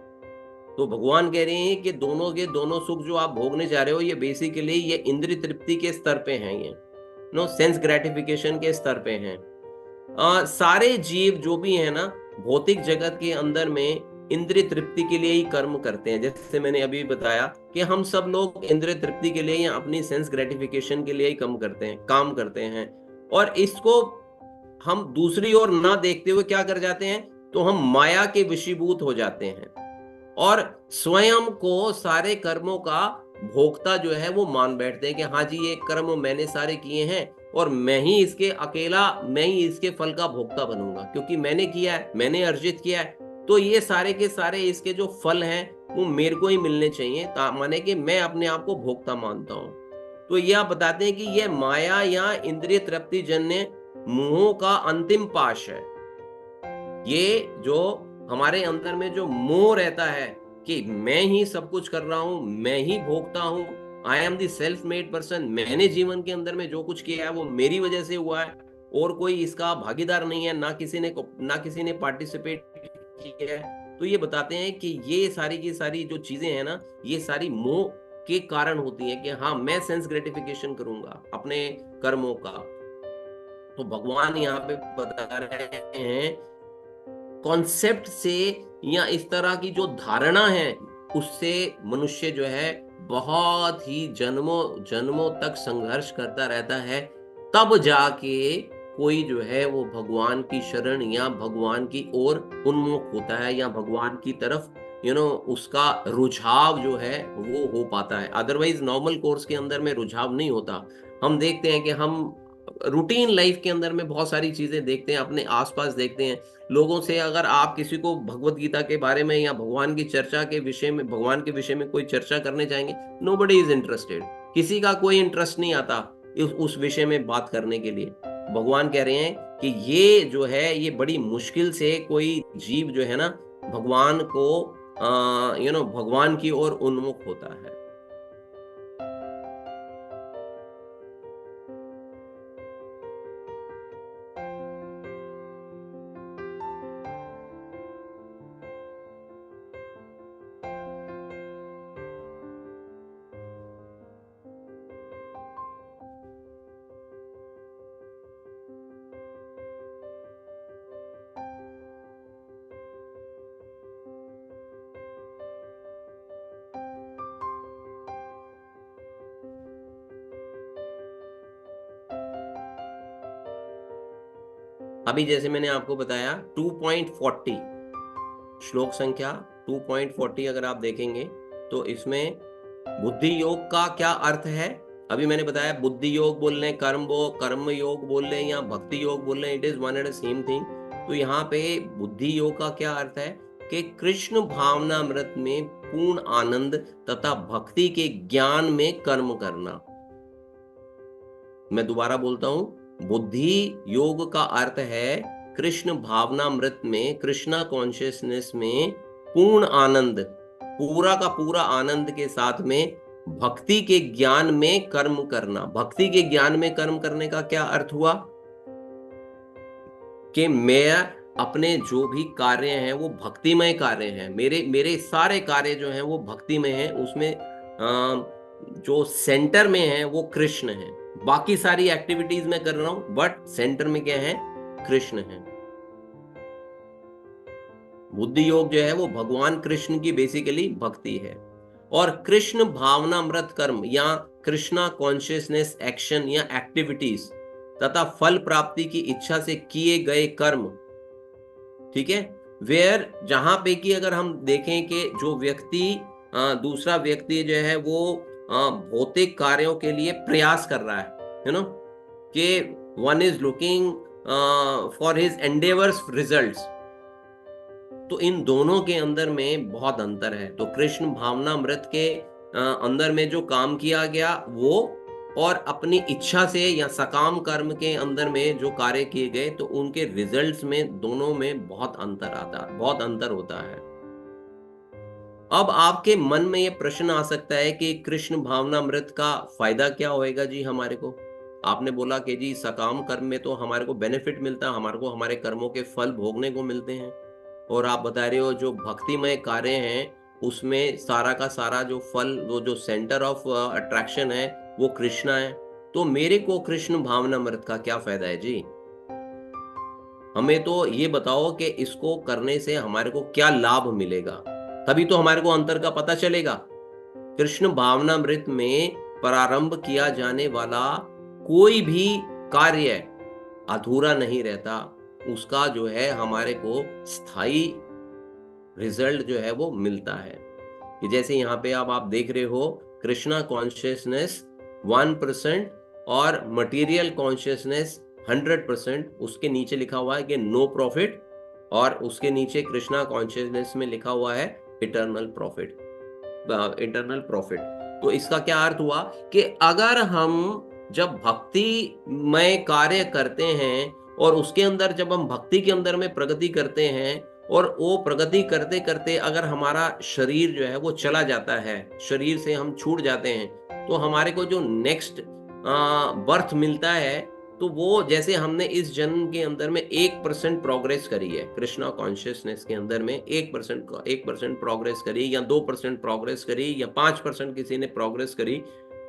तो भगवान कह रहे हैं कि दोनों के दोनों सुख जो आप भोगने जा रहे हो ये बेसिकली ये इंद्रिय तृप्ति के स्तर पे हैं, ये सेंस ग्रेटिफिकेशन के स्तर पे हैं। सारे जीव जो भी है ना भौतिक जगत के अंदर में इंद्रिय तृप्ति के लिए ही कर्म करते हैं। जैसे मैंने अभी बताया कि हम सब लोग इंद्रिय तृप्ति के लिए या अपनी सेंस ग्रेटिफिकेशन के लिए ही काम करते हैं। और इसको हम दूसरी ओर ना देखते हुए क्या कर जाते हैं, तो हम माया के वशीभूत हो जाते हैं और स्वयं को सारे कर्मों का भोक्ता जो है वो मान बैठते हैं कि हाँ जी ये कर्म मैंने सारे किए हैं और मैं ही इसके फल का भोक्ता बनूंगा, क्योंकि मैंने किया है, मैंने अर्जित किया है, तो ये सारे के सारे इसके जो फल हैं वो मेरे को ही मिलने चाहिए, माने कि मैं अपने आप को भोक्ता मानता हूं। तो ये आप बताते हैं कि ये माया या इंद्रिय तृप्ति जन्य मोह का अंतिम पाश है। ये जो हमारे अंदर में जो मोह रहता है कि मैं ही सब कुछ कर रहा हूं, मैं ही भोगता हूं, I am the self made person, मैंने जीवन के अंदर में जो कुछ किया है वो मेरी वजह से हुआ है और कोई इसका भागीदार नहीं है, ना किसी ने पार्टिसिपेट किया है। तो ये बताते हैं कि ये सारी की सारी जो चीजें हैं ना, ये सारी मोह के कारण होती है कि हाँ मैं सेंस ग्रेटिफिकेशन करूंगा अपने कर्मों का। तो भगवान यहाँ पे बता रहे हैं कॉन्सेप्ट से या इस तरह की जो धारणा है उससे मनुष्य जो है बहुत ही जन्मों तक संघर्ष करता रहता है, तब जाके कोई जो है वो भगवान की शरण या भगवान की ओर उन्मुख होता है या भगवान की तरफ उसका रुझाव जो है वो हो पाता है। अदरवाइज नॉर्मल कोर्स के अंदर में रुझाव नहीं होता। हम देखते हैं कि हम रूटीन लाइफ के अंदर में बहुत सारी चीजें देखते हैं, अपने आसपास देखते हैं लोगों से। अगर आप किसी को भगवत गीता के बारे में या भगवान की चर्चा के विषय में, भगवान के विषय में कोई चर्चा करने जाएंगे, नोबडी इज इंटरेस्टेड, किसी का कोई इंटरेस्ट नहीं आता उस विषय में बात करने के लिए। भगवान कह रहे हैं कि ये जो है ये बड़ी मुश्किल से कोई जीव जो है ना भगवान को भगवान की ओर उन्मुख होता है। अभी जैसे मैंने आपको बताया 2.40 श्लोक संख्या 2.40 अगर आप देखेंगे तो इसमें बुद्धि योग का क्या अर्थ है। अभी मैंने बताया बुद्धि योग बोल रहे, कर्म योग बोल रहे या भक्ति योग बोल रहे, it is one and same thing. तो यहाँ पे बुद्धि योग का क्या अर्थ है कि कृष्ण भावनामृत में पूर्ण आनंद तथा भक्ति के ज्ञान में कर्म करना। मैं दोबारा बोलता हूं, बुद्धि योग का अर्थ है कृष्ण भावनामृत में, कृष्णा कॉन्शियसनेस में पूर्ण आनंद, पूरा का पूरा आनंद के साथ में भक्ति के ज्ञान में कर्म करना। भक्ति के ज्ञान में कर्म करने का क्या अर्थ हुआ कि मैं अपने जो भी कार्य हैं वो भक्तिमय कार्य हैं, मेरे सारे कार्य जो हैं वो भक्तिमय हैं, उसमें जो सेंटर में है वो कृष्ण है। बाकी सारी एक्टिविटीज में कर रहा हूं बट सेंटर में क्या है, कृष्ण है। बुद्धि योग जो है वो भगवान कृष्ण की बेसिकली भक्ति है। और कृष्ण भावनामृत कर्म या कृष्णा कॉन्शियसनेस एक्शन या एक्टिविटीज तथा फल प्राप्ति की इच्छा से किए गए कर्म, ठीक है, वेयर जहां पे कि अगर हम देखें कि जो व्यक्ति दूसरा व्यक्ति जो है वो भौतिक कार्यों के लिए प्रयास कर रहा है, यू नो, कि one is looking for his endeavours results, तो इन दोनों के अंदर में बहुत अंतर है। तो कृष्ण भावनामृत के अंदर में जो काम किया गया वो और अपनी इच्छा से या सकाम कर्म के अंदर में जो कार्य किए गए तो उनके रिजल्ट्स में दोनों में बहुत अंतर होता है। अब आपके मन में ये प्रश्न आ सकता है कि कृष्ण भावनामृत का फायदा क्या होएगा जी हमारे को। आपने बोला कि जी सकाम कर्म में तो हमारे को बेनिफिट मिलता है, हमारे को हमारे कर्मों के फल भोगने को मिलते हैं, और आप बता रहे हो जो भक्तिमय कार्य हैं उसमें सारा का सारा जो फल, वो जो सेंटर ऑफ अट्रैक्शन है वो कृष्णा है। तो मेरे को कृष्ण भावनामृत का क्या फायदा है जी? हमें तो ये बताओ कि इसको करने से हमारे को क्या लाभ मिलेगा, तभी तो हमारे को अंतर का पता चलेगा। कृष्ण भावनामृत में प्रारंभ किया जाने वाला कोई भी कार्य अधूरा नहीं रहता, उसका जो है हमारे को स्थायी रिजल्ट जो है वो मिलता है। कि जैसे यहाँ पे अब आप देख रहे हो कृष्णा कॉन्शियसनेस 1% और मटेरियल कॉन्शियसनेस 100%, उसके नीचे लिखा हुआ है कि नो प्रॉफिट, और उसके नीचे कृष्णा कॉन्शियसनेस में लिखा हुआ है इटर्नल प्रॉफिट। तो इसका क्या अर्थ हुआ कि अगर हम जब भक्ति में कार्य करते हैं और उसके अंदर जब हम भक्ति के अंदर में प्रगति करते हैं और वो प्रगति करते करते अगर हमारा शरीर जो है वो चला जाता है, शरीर से हम छूट जाते हैं, तो हमारे को जो नेक्स्ट बर्थ मिलता है, तो वो जैसे हमने इस जन्म के अंदर में 1% प्रोग्रेस करी है, कृष्णा कॉन्शियसनेस के अंदर में 1% प्रोग्रेस करी या 2% प्रोग्रेस करी या 5% किसी ने प्रोग्रेस करी,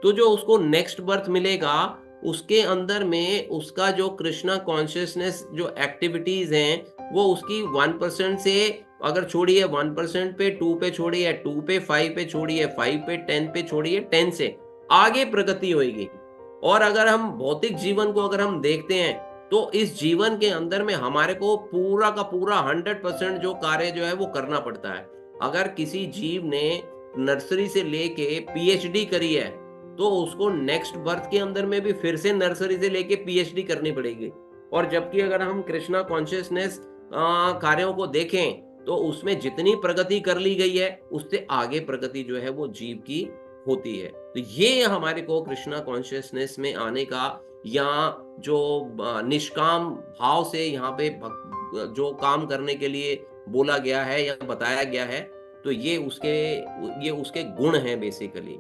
तो जो उसको नेक्स्ट बर्थ मिलेगा उसके अंदर में उसका जो कृष्णा कॉन्शियसनेस जो एक्टिविटीज हैं वो उसकी 1% से अगर छोड़िए 1% पे, 2 पे छोड़िए 2 पे, 5 पे छोड़िए 5 पे, 10 पे छोड़िए 10 से आगे प्रगति होगी। और अगर हम भौतिक जीवन को अगर हम देखते हैं तो इस जीवन के अंदर में हमारे को पूरा का पूरा 100% जो कार्य जो है वो करना पड़ता है। अगर किसी जीव ने नर्सरी से लेके पीएचडी करी है तो उसको नेक्स्ट बर्थ के अंदर में भी फिर से नर्सरी से लेके पीएचडी करनी पड़ेगी। और जबकि अगर हम कृष्णा कॉन्शियसनेस कार्यों को देखें तो उसमें जितनी प्रगति कर ली गई है उससे आगे प्रगति जो है वो जीव की होती है। तो ये हमारे को कृष्णा कॉन्शियसनेस में आने का, या जो निष्काम भाव से यहाँ पे जो काम करने के लिए बोला गया है या बताया गया है, तो ये उसके गुण हैं बेसिकली।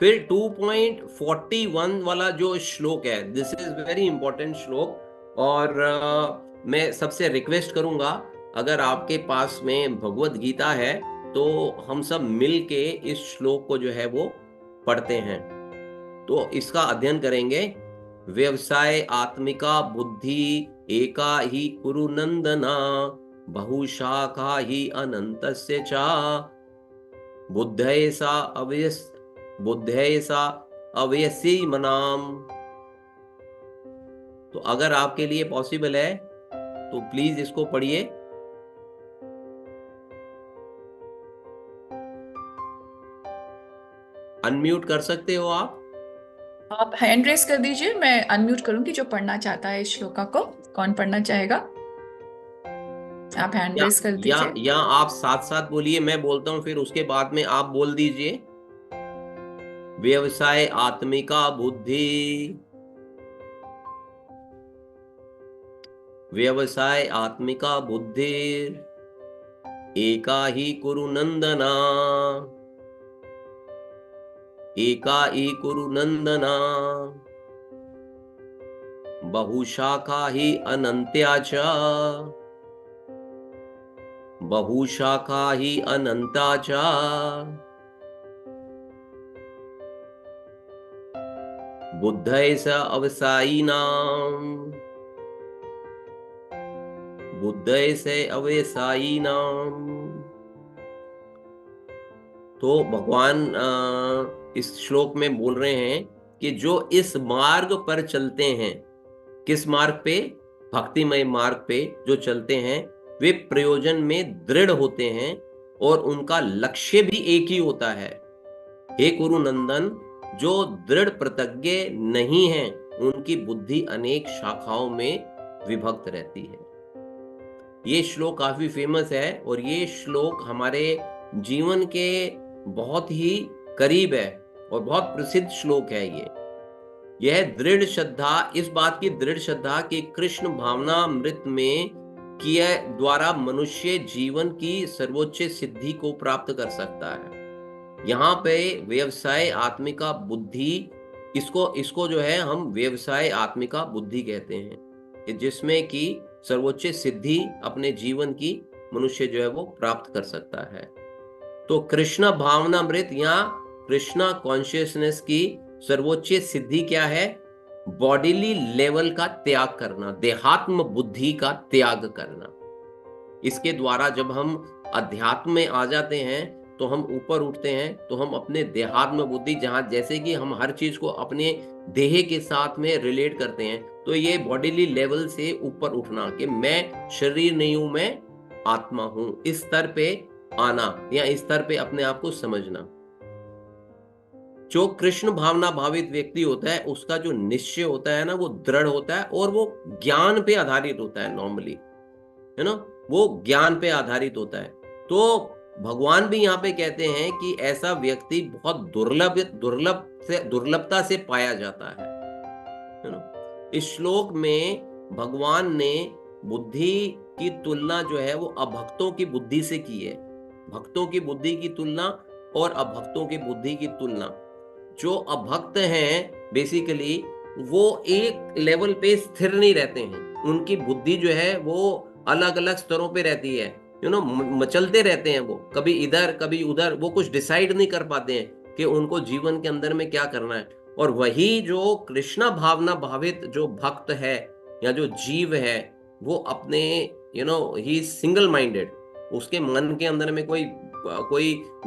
फिर 2.41 वाला जो श्लोक है, दिस इज वेरी इंपॉर्टेंट श्लोक, और मैं सबसे रिक्वेस्ट करूंगा, अगर आपके पास में भगवत गीता है तो हम सब मिल के इस श्लोक को जो है वो पढ़ते हैं, तो इसका अध्ययन करेंगे। व्यवसाय आत्मिका बुद्धि एका ही कुरु नंदना, बहुशाखा ही अनंतस्य चा, बुद्धैसा अवयसी मनाम। तो अगर आपके लिए पॉसिबल है तो प्लीज इसको पढ़िए। अनम्यूट कर सकते हो आप हैंड रेस कर दीजिए, मैं अनम्यूट करूंगी जो पढ़ना चाहता है इस श्लोका को। कौन पढ़ना चाहेगा? आप हैंड रेस कर दीजिए। या आप साथ साथ बोलिए, मैं बोलता हूं फिर उसके बाद में आप बोल दीजिए। व्यवसाय आत्मिका बुद्धि, व्यवसाय आत्मिका बुद्धि एका ही कुरु नंदना, एका ही कुरु नंदना, बहुशाखा ही अनंत्या च, बहुशाखा ही अनंता च, बुद्धैस अवसायिनाम, बुद्धैस अवसायिनाम। तो भगवान इस श्लोक में बोल रहे हैं कि जो इस मार्ग पर चलते हैं, किस मार्ग पे? भक्तिमय मार्ग पे जो चलते हैं, वे प्रयोजन में दृढ़ होते हैं और उनका लक्ष्य भी एक ही होता है। हे कुरु नंदन, जो दृढ़ प्रतिज्ञ नहीं है उनकी बुद्धि अनेक शाखाओं में विभक्त रहती है। ये श्लोक काफी फेमस है और ये श्लोक हमारे जीवन के बहुत ही करीब है और बहुत प्रसिद्ध श्लोक है। यह दृढ़ श्रद्धा, इस बात की दृढ़ श्रद्धा कि कृष्ण भावनामृत में किए द्वारा मनुष्य जीवन की सर्वोच्च सिद्धि को प्राप्त कर सकता है। यहाँ पे व्यवसाय आत्मिका बुद्धि, इसको जो है हम व्यवसाय आत्मिका बुद्धि कहते हैं, जिसमें कि सर्वोच्च सिद्धि अपने जीवन की मनुष्य जो है वो प्राप्त कर सकता है। तो कृष्ण भावनामृत या कृष्णा कॉन्शियसनेस की सर्वोच्च सिद्धि क्या है? बॉडीली लेवल का त्याग करना, देहात्म बुद्धि का त्याग करना। इसके द्वारा जब हम अध्यात्म में आ जाते हैं तो हम ऊपर उठते हैं, तो हम अपने देहात्म बुद्धि, जहां जैसे कि हम हर चीज को अपने देह के साथ में रिलेट करते हैं, तो ये बॉडीली लेवल से ऊपर उठना कि मैं शरीर नहीं हूं, मैं आत्मा हूं, इस स्तर पे आना या इस स्तर पे अपने आप को समझना। जो कृष्ण भावना भावित व्यक्ति होता है उसका जो निश्चय होता है ना, वो दृढ़ होता है और वो ज्ञान पे आधारित होता है नॉर्मली, है ना, वो ज्ञान पे आधारित होता है। तो भगवान भी यहाँ पे कहते हैं कि ऐसा व्यक्ति बहुत दुर्लभता से पाया जाता है ना। इस श्लोक में भगवान ने बुद्धि की तुलना जो है वो अभक्तों की बुद्धि से की है। भक्तों की बुद्धि की तुलना और अभक्तों की बुद्धि की तुलना। जो अभक्त हैं बेसिकली वो एक लेवल पे स्थिर नहीं रहते हैं, उनकी बुद्धि जो है वो अलग अलग स्तरों पे रहती है, मचलते रहते हैं, वो कभी इधर कभी उधर, वो कुछ डिसाइड नहीं कर पाते हैं कि उनको जीवन के अंदर में क्या करना है। और वही जो कृष्णा भावना भावित जो भक्त है या जो जीव है, वो अपने ही सिंगल माइंडेड, उसके मन के अंदर में कोई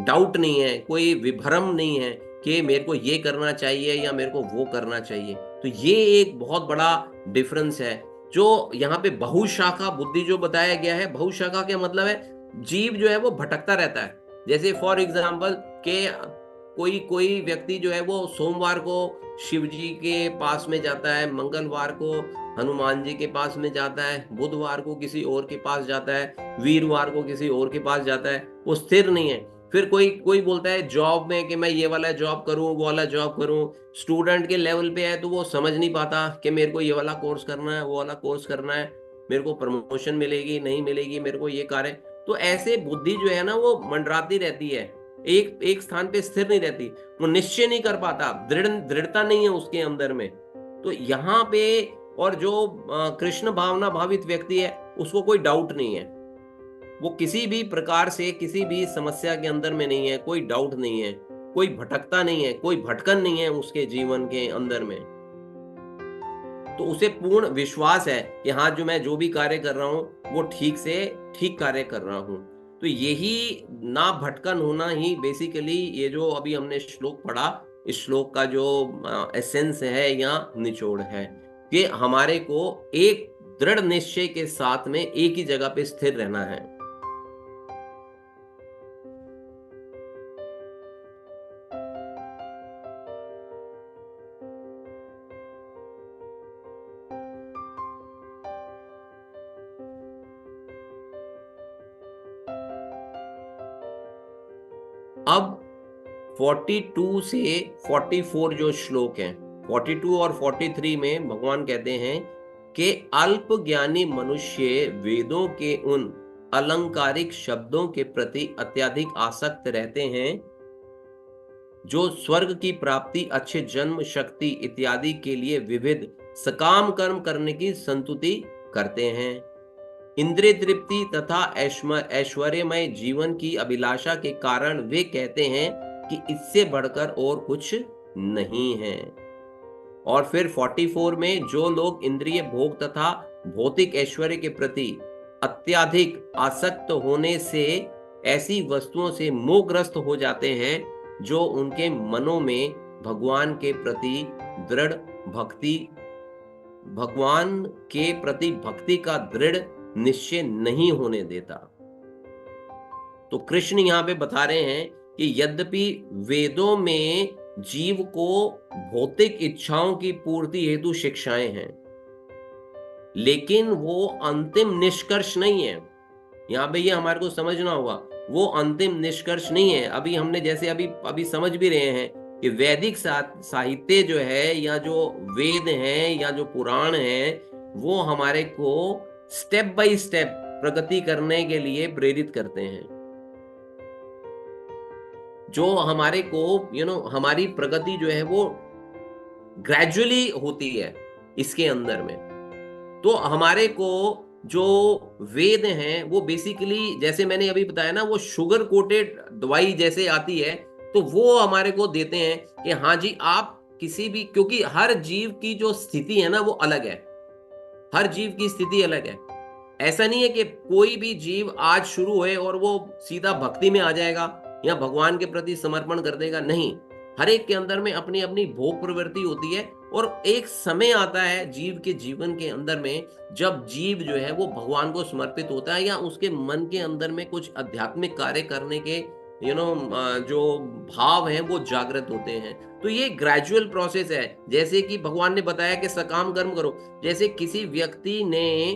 डाउट नहीं है, कोई विभ्रम नहीं है कि मेरे को ये करना चाहिए या मेरे को वो करना चाहिए। तो ये एक बहुत बड़ा डिफरेंस है। जो यहाँ पे बहुशाखा बुद्धि जो बताया गया है, बहुशाखा का मतलब है जीव जो है वो भटकता रहता है। जैसे फॉर एग्जाम्पल के कोई व्यक्ति जो है वो सोमवार को शिव जी के पास में जाता है, मंगलवार को हनुमान जी के पास में जाता है, बुधवार को किसी और के पास जाता है, वीरवार को किसी और के पास जाता है, वो स्थिर नहीं है। फिर कोई कोई बोलता है जॉब में कि मैं ये वाला जॉब करूं, वो वाला जॉब करूं। स्टूडेंट के लेवल पे है तो वो समझ नहीं पाता कि मेरे को ये वाला कोर्स करना है, वो वाला कोर्स करना है, मेरे को प्रमोशन मिलेगी नहीं मिलेगी, मेरे को ये कार्य। तो ऐसे बुद्धि जो है ना वो मंडराती रहती है, एक एक स्थान पे स्थिर नहीं रहती, वो निश्चय नहीं कर पाता, दृढ़ता नहीं है उसके अंदर में। तो यहाँ पे और जो कृष्ण भावना भावित व्यक्ति है उसको कोई डाउट नहीं है, वो किसी भी प्रकार से किसी भी समस्या के अंदर में नहीं है, कोई डाउट नहीं है, कोई भटकता नहीं है, कोई भटकन नहीं है उसके जीवन के अंदर में। तो उसे पूर्ण विश्वास है कि हाँ जो मैं जो भी कार्य कर रहा हूँ वो ठीक से ठीक कार्य कर रहा हूँ। तो यही ना भटकन होना ही बेसिकली ये जो अभी हमने श्लोक पढ़ा, इस श्लोक का जो एसेंस है या निचोड़ है कि हमारे को एक दृढ़ निश्चय के साथ में एक ही जगह पे स्थिर रहना है। अब 42 से 44 जो श्लोक हैं, 42 और 43 में भगवान कहते हैं कि अल्प ज्ञानी मनुष्य वेदों के उन अलंकारिक शब्दों के प्रति अत्यधिक आसक्त रहते हैं जो स्वर्ग की प्राप्ति, अच्छे जन्म, शक्ति इत्यादि के लिए विविध सकाम कर्म करने की संतुति करते हैं। इंद्रिय तृप्ति तथा ऐश्वर्यमय जीवन की अभिलाषा के कारण वे कहते हैं कि इससे बढ़कर और कुछ नहीं है। और फिर 44 में जो लोग इंद्रिय भोग तथा भौतिक ऐश्वर्य के प्रति अत्यधिक आसक्त होने से ऐसी वस्तुओं से मोहग्रस्त हो जाते हैं जो उनके मनों में भगवान के प्रति दृढ़ भक्ति, भगवान के प्रति भक्ति का दृढ़ निश्चय नहीं होने देता। तो कृष्ण यहां पे बता रहे हैं कि यद्यपि वेदों में जीव को भौतिक इच्छाओं की पूर्ति हेतु शिक्षाएं हैं, लेकिन वो अंतिम निष्कर्ष नहीं है। यहां पे ये हमारे को समझना होगा, वो अंतिम निष्कर्ष नहीं है। अभी हमने जैसे अभी समझ भी रहे हैं कि वैदिक साहित्य जो है या जो वेद हैं या जो पुराण हैं वो हमारे को स्टेप बाय स्टेप प्रगति करने के लिए प्रेरित करते हैं, जो हमारे को हमारी प्रगति जो है वो ग्रेजुअली होती है इसके अंदर में। तो हमारे को जो वेद हैं वो बेसिकली जैसे मैंने अभी बताया ना, वो शुगर कोटेड दवाई जैसे आती है, तो वो हमारे को देते हैं कि हाँ जी आप किसी भी, क्योंकि हर जीव की जो स्थिति है ना वो अलग है, हर जीव की स्थिति अलग है। ऐसा नहीं है कि कोई भी जीव आज शुरू हुए और वो सीधा भक्ति में आ जाएगा या भगवान के प्रति समर्पण कर देगा, नहीं। हर एक के अंदर में अपनी अपनी भोग प्रवृत्ति होती है और एक समय आता है जीव के जीवन के अंदर में जब जीव जो है वो भगवान को समर्पित होता है या उसके मन के अंदर में कुछ आध्यात्मिक कार्य करने के जो भाव हैं वो जागृत होते हैं। तो ये ग्रेजुअल प्रोसेस है। जैसे कि भगवान ने बताया कि सकाम कर्म करो, जैसे किसी व्यक्ति ने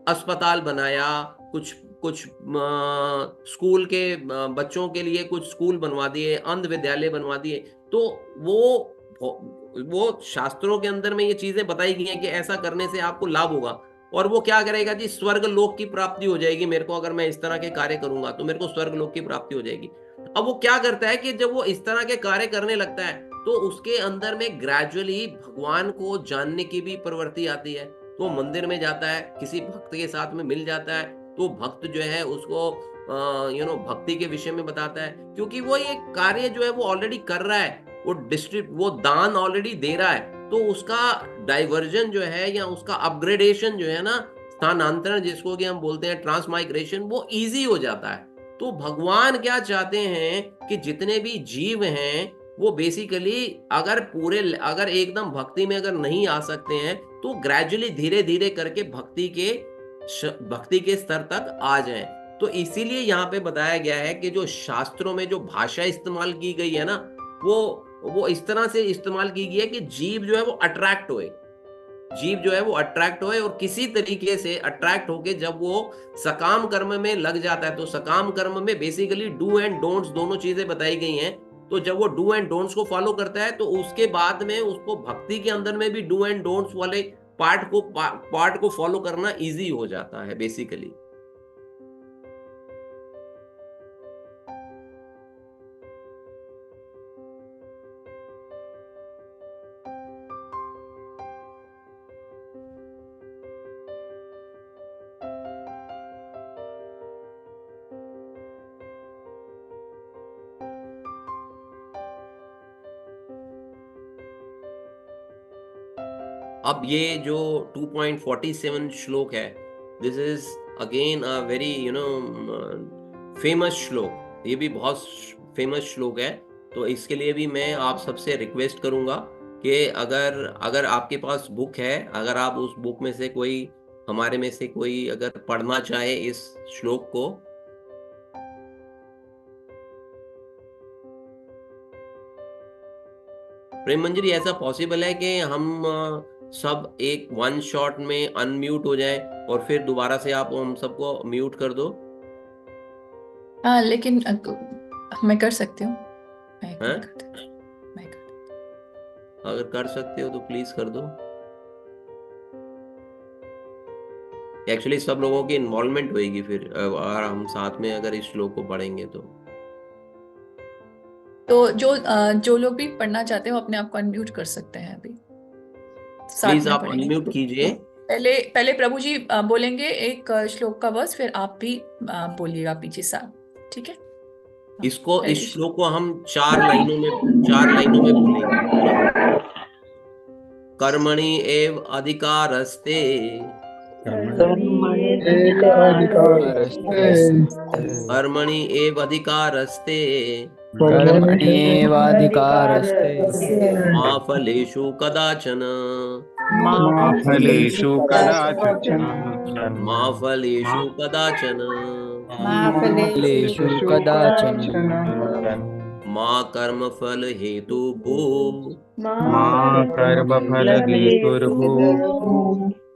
अस्पताल बनाया, कुछ स्कूल के बच्चों के लिए कुछ स्कूल बनवा दिए, अंध विद्यालय बनवा दिए, तो वो शास्त्रों के अंदर में ये चीजें बताई गई हैं कि ऐसा करने से आपको लाभ होगा और वो क्या करेगा जी, स्वर्ग लोक की प्राप्ति हो जाएगी मेरे को, अगर मैं इस तरह के कार्य करूंगा तो मेरे को स्वर्ग लोक की प्राप्ति हो जाएगी। अब वो क्या करता है कि जब वो इस तरह के कार्य करने लगता है तो उसके अंदर में ग्रेजुअली भगवान को जानने की भी प्रवृत्ति आती है। तो मंदिर में जाता है, किसी भक्त के साथ में मिल जाता है, तो भक्त जो है उसको भक्ति के विषय में बताता है, क्योंकि वो ये कार्य जो है वो ऑलरेडी कर रहा है, वो दान ऑलरेडी दे रहा है, तो उसका डाइवर्जन जो है या उसका अपग्रेडेशन जो है ना, स्थानांतरण जिसको कि हम बोलते हैं ट्रांसमाइग्रेशन, वो इजी हो जाता है। तो भगवान क्या चाहते हैं कि जितने भी जीव हैं वो बेसिकली अगर एकदम भक्ति में अगर नहीं आ सकते हैं तो ग्रेजुअली धीरे धीरे करके भक्ति के स्तर तक आ जाएं। तो इसीलिए यहाँ पे बताया गया है कि जो शास्त्रों में जो भाषा इस्तेमाल की गई है ना, वो वो इस तरह से इस्तेमाल की गई है कि जीव जो है वो अट्रैक्ट होए, जीव जो है वो अट्रैक्ट होए, और किसी तरीके से अट्रैक्ट होके जब वो सकाम कर्म में लग जाता है, तो सकाम कर्म में बेसिकली डू एंड डोंट्स दोनों चीजें बताई गई हैं। तो जब वो डू एंड डोंट्स को फॉलो करता है, तो उसके बाद में उसको भक्ति के अंदर में भी डू एंड डोंट्स वाले पार्ट को फॉलो करना इजी हो जाता है बेसिकली। अब ये जो 2.47 श्लोक है, this is again a very famous श्लोक, ये भी बहुत फेमस श्लोक है। तो इसके लिए भी मैं आप सबसे रिक्वेस्ट करूंगा कि अगर आपके पास बुक है, अगर आप उस बुक में से कोई, हमारे में से कोई अगर पढ़ना चाहे इस श्लोक को। प्रेम मंजरी, ऐसा पॉसिबल है कि हम सब एक वन शॉट में अनम्यूट हो जाए और फिर दोबारा से आप हम सबको म्यूट कर दो? हाँ, लेकिन मैं कर सकती हूँ। हैं? अगर कर सकते हो तो प्लीज कर दो। एक्चुअली सब लोगों की इन्वॉल्वमेंट होगी फिर, और हम साथ में अगर इस श्लोक को पढ़ेंगे तो जो लोग भी पढ़ना चाहते हो अपने आप को अनम्यूट कर सकते हैं अभी, साथ प्लीज में आप पढ़ेंगे। अनम्यूट कीजिए। पहले प्रभु जी बोलेंगे एक श्लोक का वर्स, फिर आप भी बोलिएगा पीछे साथ, ठीक है? इस श्लोक को हम 4 लाइनों में बोलेंगे, है ना? कर्मणि एव अधिकारस्ते, कर्मणि एव अधिकारस्ते, कर्मणि एव अधिकारस्ते, कर्मणि एव अधिकारस्ते, मा फलेषु कदाचन, मा फलेषु कदाचन, मा फलेषु कदाचन, मा फलेषु कदाचन, मा कर्मफल हेतुभू, मा कर्मफल हेतुर्भू,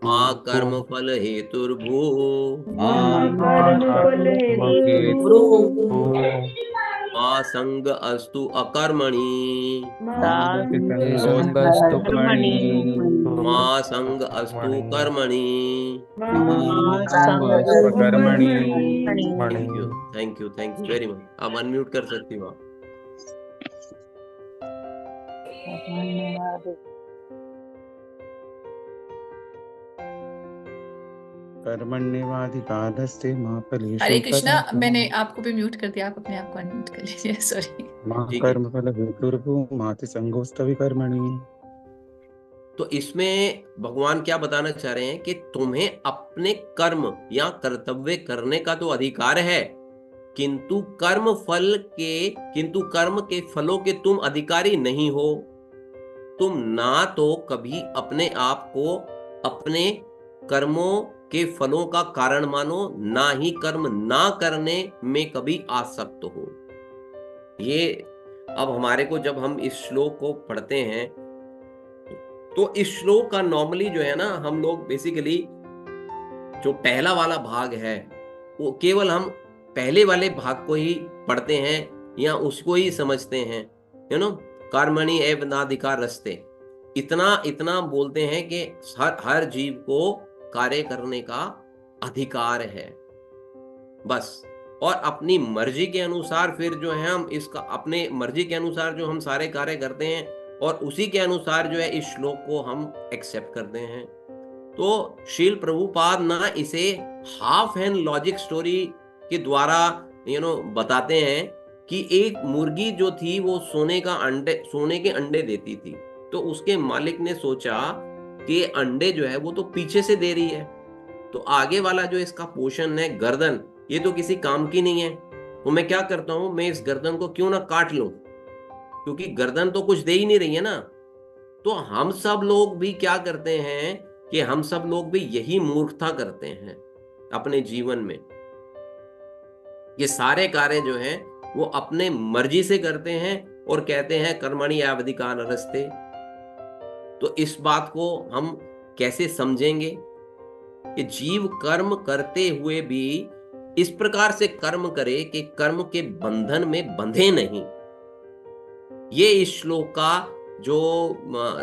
मा कर्मफल हेतुर्भू, मा संग अस्तु अकर्मणि, संगस्तु कर्मणि, मा संग अस्तु कर्मणि। कर्मणि। Thank you very much. आप अनम्यूट कर सकती हो आप। कर्मण्येवाधिकारस्ते मा फलेषु हरे कृष्णा, कदाचन, मैंने आपको भी म्यूट कर दिया, आप अपने आप को अनम्यूट कर लीजिए। सॉरी। मा कर्मफल हेतुर्भू मा संगोस्तु कर्मणि। तो इसमें भगवान क्या बताना चाह रहे हैं कि तुम्हें अपने कर्म या कर्तव्य करने का तो अधिकार है, किंतु कर्म के फलों के तुम अधिकारी नहीं हो। तुम ना तो कभी अपने आप को अपने कर्मों के फलों का कारण मानो, ना ही कर्म ना करने में कभी आसक्त हो। ये अब हमारे को, जब हम इस श्लोक को पढ़ते हैं, तो इस श्लोक का नॉर्मली जो है ना, हम लोग बेसिकली जो पहला वाला भाग है वो केवल हम पहले वाले भाग को ही पढ़ते हैं या उसको ही समझते हैं, कर्मणि एव नाधिकारस्ते, इतना बोलते हैं कि हर जीव को कार्य करने का अधिकार है बस। और अपनी मर्जी के अनुसार फिर जो है हम इसका, अपने मर्जी के अनुसार जो हम सारे कार्य करते हैं, और उसी के अनुसार जो है इस श्लोक को हम एक्सेप्ट करते हैं। तो शील प्रभुपाद ना इसे हाफ एंड लॉजिक स्टोरी के द्वारा बताते हैं कि एक मुर्गी जो थी वो सोने के अंडे देती थी। तो उसके मालिक ने सोचा कि अंडे जो है वो तो पीछे से दे रही है, तो आगे वाला जो इसका पोर्शन है गर्दन, ये तो किसी काम की नहीं है, तो मैं क्या करता हूं, मैं इस गर्दन को क्यों ना काट लूं, क्योंकि गर्दन तो कुछ दे ही नहीं रही है ना। तो हम सब लोग भी क्या करते हैं कि हम सब लोग भी यही मूर्खता करते हैं अपने जीवन में। ये सारे कार्य जो हैं वो अपने मर्जी से करते हैं, और कहते हैं कर्मणि अवधिकारस्ते। तो इस बात को हम कैसे समझेंगे कि जीव कर्म करते हुए भी इस प्रकार से कर्म करे कि कर्म के बंधन में बंधे नहीं। ये इस श्लोक का जो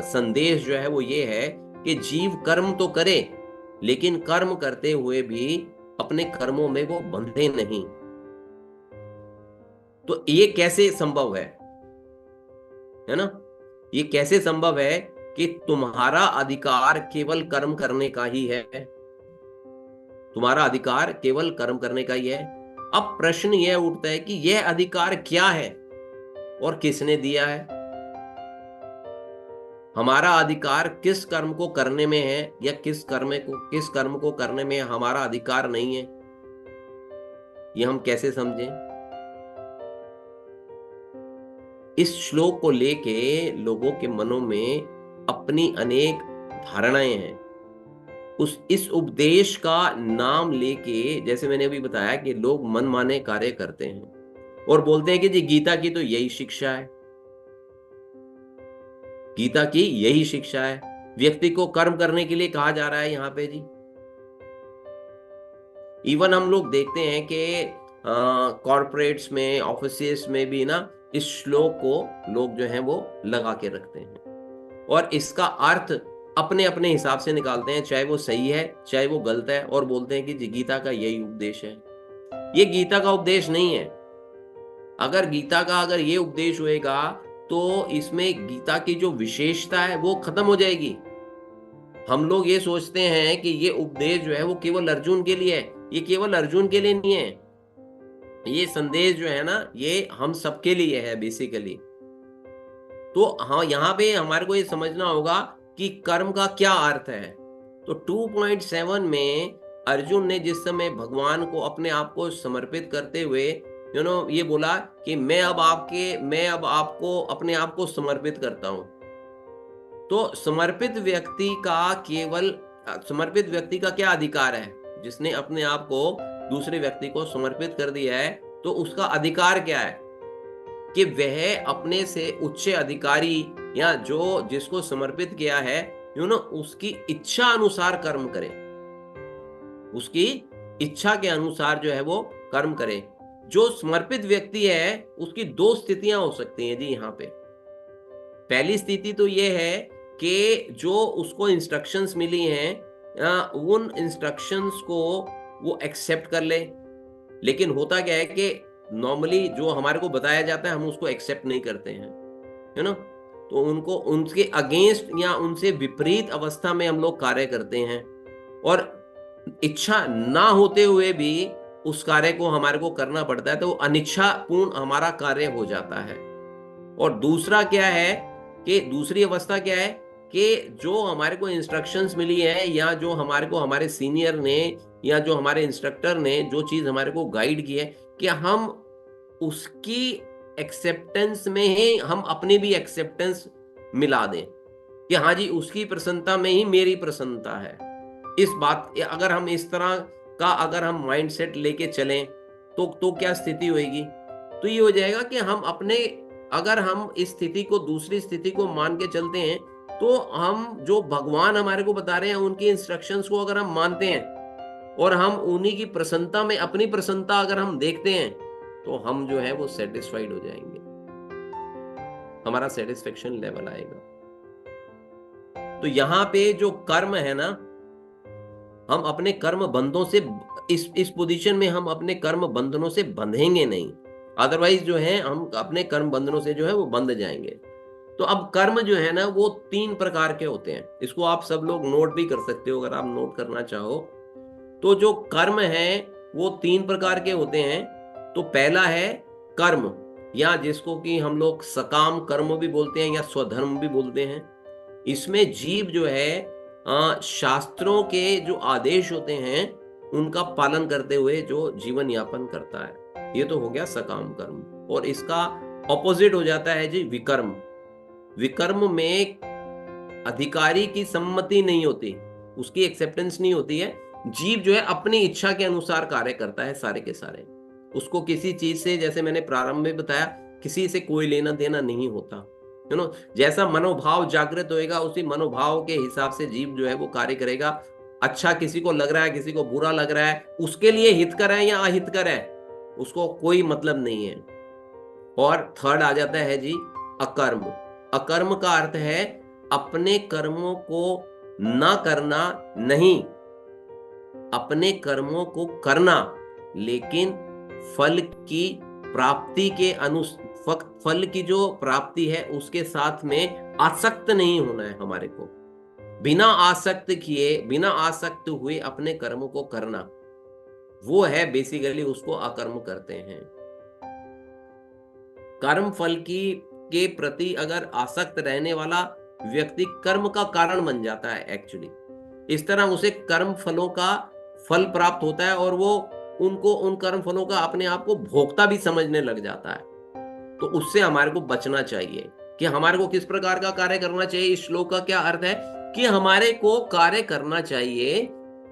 संदेश जो है वो ये है कि जीव कर्म तो करे, लेकिन कर्म करते हुए भी अपने कर्मों में वो बंधे नहीं। तो ये कैसे संभव है ना? ये कैसे संभव है कि तुम्हारा अधिकार केवल कर्म करने का ही है, तुम्हारा अधिकार केवल कर्म करने का ही है। अब प्रश्न यह उठता है कि यह अधिकार क्या है और किसने दिया है? हमारा अधिकार किस कर्म को करने में है या किस कर्म को करने में हमारा अधिकार नहीं है? ये हम कैसे समझें? इस श्लोक को लेके लोगों के मनों में अपनी अनेक धारणाएं हैं। इस उपदेश का नाम लेके, जैसे मैंने अभी बताया कि लोग मनमाने कार्य करते हैं और बोलते हैं कि जी गीता की तो यही शिक्षा है, गीता की यही शिक्षा है, व्यक्ति को कर्म करने के लिए कहा जा रहा है यहाँ पे जी। इवन हम लोग देखते हैं कि कॉर्पोरेट्स में, ऑफिसेस में भी ना इस श्लोक को लोग जो हैं वो लगा के रखते हैं और इसका अर्थ अपने अपने हिसाब से निकालते हैं, चाहे वो सही है चाहे वो गलत है, और बोलते हैं कि जी गीता का यही उपदेश है। ये गीता का उपदेश नहीं है। अगर गीता का अगर ये उपदेश होएगा तो इसमें गीता की जो विशेषता है वो खत्म हो जाएगी। हम लोग ये सोचते हैं कि ये उपदेश जो है वो केवल अर्जुन के लिए है। ये केवल अर्जुन के लिए नहीं है, ये संदेश जो है ना ये हम सबके लिए है बेसिकली। तो हाँ, यहाँ पे हमारे को ये समझना होगा कि कर्म का क्या अर्थ है। तो 2.7 में अर्जुन ने जिस समय भगवान को अपने आप को समर्पित करते हुए ये बोला कि मैं अब आपको अपने आप को समर्पित करता हूं। तो समर्पित व्यक्ति का क्या अधिकार है? जिसने अपने आप को दूसरे व्यक्ति को समर्पित कर दिया है तो उसका अधिकार क्या है कि वह अपने से उच्च अधिकारी या जो जिसको समर्पित किया है उसकी इच्छा अनुसार कर्म करे, उसकी इच्छा के अनुसार जो है वो कर्म करे। जो समर्पित व्यक्ति है उसकी दो स्थितियां हो सकती हैं जी यहाँ पे। पहली स्थिति तो ये है कि जो उसको इंस्ट्रक्शंस मिली हैं उन इंस्ट्रक्शंस को वो एक्सेप्ट कर ले, लेकिन होता क्या है कि नॉर्मली जो हमारे को बताया जाता है हम उसको एक्सेप्ट नहीं करते हैं, है ना। तो उनको उनके अगेंस्ट या उनसे विपरीत अवस्था में हम लोग कार्य करते हैं और इच्छा ना होते हुए भी उस कार्य को हमारे को करना पड़ता है, तो वो अनिच्छा पूर्ण हमारा कार्य हो जाता है। और दूसरा क्या है कि दूसरी अवस्था क्या है कि जो हमारे को इंस्ट्रक्शंस मिली है या जो हमारे को हमारे सीनियर ने या जो हमारे इंस्ट्रक्टर ने जो चीज हमारे को गाइड की है कि हम उसकी एक्सेप्टेंस में ही हम अपनी भी एक्सेप्टेंस मिला दें कि हाँ जी उसकी प्रसन्नता में ही मेरी प्रसन्नता है। इस बात अगर हम इस तरह का अगर हम माइंडसेट लेके चलें तो क्या स्थिति होगी? तो ये हो जाएगा कि हम अगर हम इस स्थिति को दूसरी स्थिति को मान के चलते हैं तो हम जो भगवान हमारे को बता रहे हैं उनकी इंस्ट्रक्शंस को अगर हम मानते हैं और हम उन्हीं की प्रसन्नता में अपनी प्रसन्नता अगर हम देखते हैं तो हम जो है वो सेटिस्फाइड हो जाएंगे, हमारा सेटिस्फेक्शन लेवल आएगा। तो यहाँ पे जो कर्म है ना, हम अपने कर्म बंधनों से इस पोजीशन में हम अपने कर्म बंधनों से बंधेंगे नहीं, अदरवाइज जो है हम अपने कर्म बंधनों से जो है वो बंध जाएंगे। तो अब कर्म जो है ना वो 3 प्रकार के होते हैं। इसको आप सब लोग नोट भी कर सकते हो अगर आप नोट करना चाहो। तो जो कर्म है वो 3 प्रकार के होते हैं। तो पहला है कर्म, या जिसको कि हम लोग सकाम कर्म भी बोलते हैं या स्वधर्म भी बोलते हैं। इसमें जीव जो है शास्त्रों के जो आदेश होते हैं उनका पालन करते हुए जो जीवन यापन करता है, ये तो हो गया सकाम कर्म। और इसका ऑपोजिट हो जाता है जी विकर्म। विकर्म में अधिकारी की सम्मति नहीं होती, उसकी एक्सेप्टेंस नहीं होती है। जीव जो है अपनी इच्छा के अनुसार कार्य करता है सारे के सारे। उसको किसी चीज से, जैसे मैंने प्रारंभ में बताया किसी से कोई लेना देना नहीं होता। जैसा मनोभाव जागृत होएगा उसी मनोभाव के हिसाब से जीव जो है वो कार्य करेगा। अच्छा किसी को लग रहा है, किसी को बुरा लग रहा है, उसके लिए हितकर है या अहितकर है उसको कोई मतलब नहीं है। और थर्ड आ जाता है जी अकर्म। अकर्म का अर्थ है अपने कर्मों को ना करना, नहीं, अपने कर्मों को करना, लेकिन फल की प्राप्ति के फल की जो प्राप्ति है उसके साथ में आसक्त नहीं होना है हमारे को। बिना आसक्त किए, बिना आसक्त हुए अपने कर्मों को करना, वो है बेसिकली, उसको अकर्म करते हैं। कर्म फल के प्रति अगर आसक्त रहने वाला व्यक्ति कर्म का कारण बन जाता है एक्चुअली। इस तरह उसे कर्म फलों का फल प्राप्त होता है और वो उन कर्म फलों का अपने आप को भोक्ता भी समझने लग जाता है। तो उससे हमारे को बचना चाहिए कि हमारे को किस प्रकार का कार्य करना चाहिए। इस श्लोक का क्या अर्थ है कि हमारे को कार्य करना चाहिए।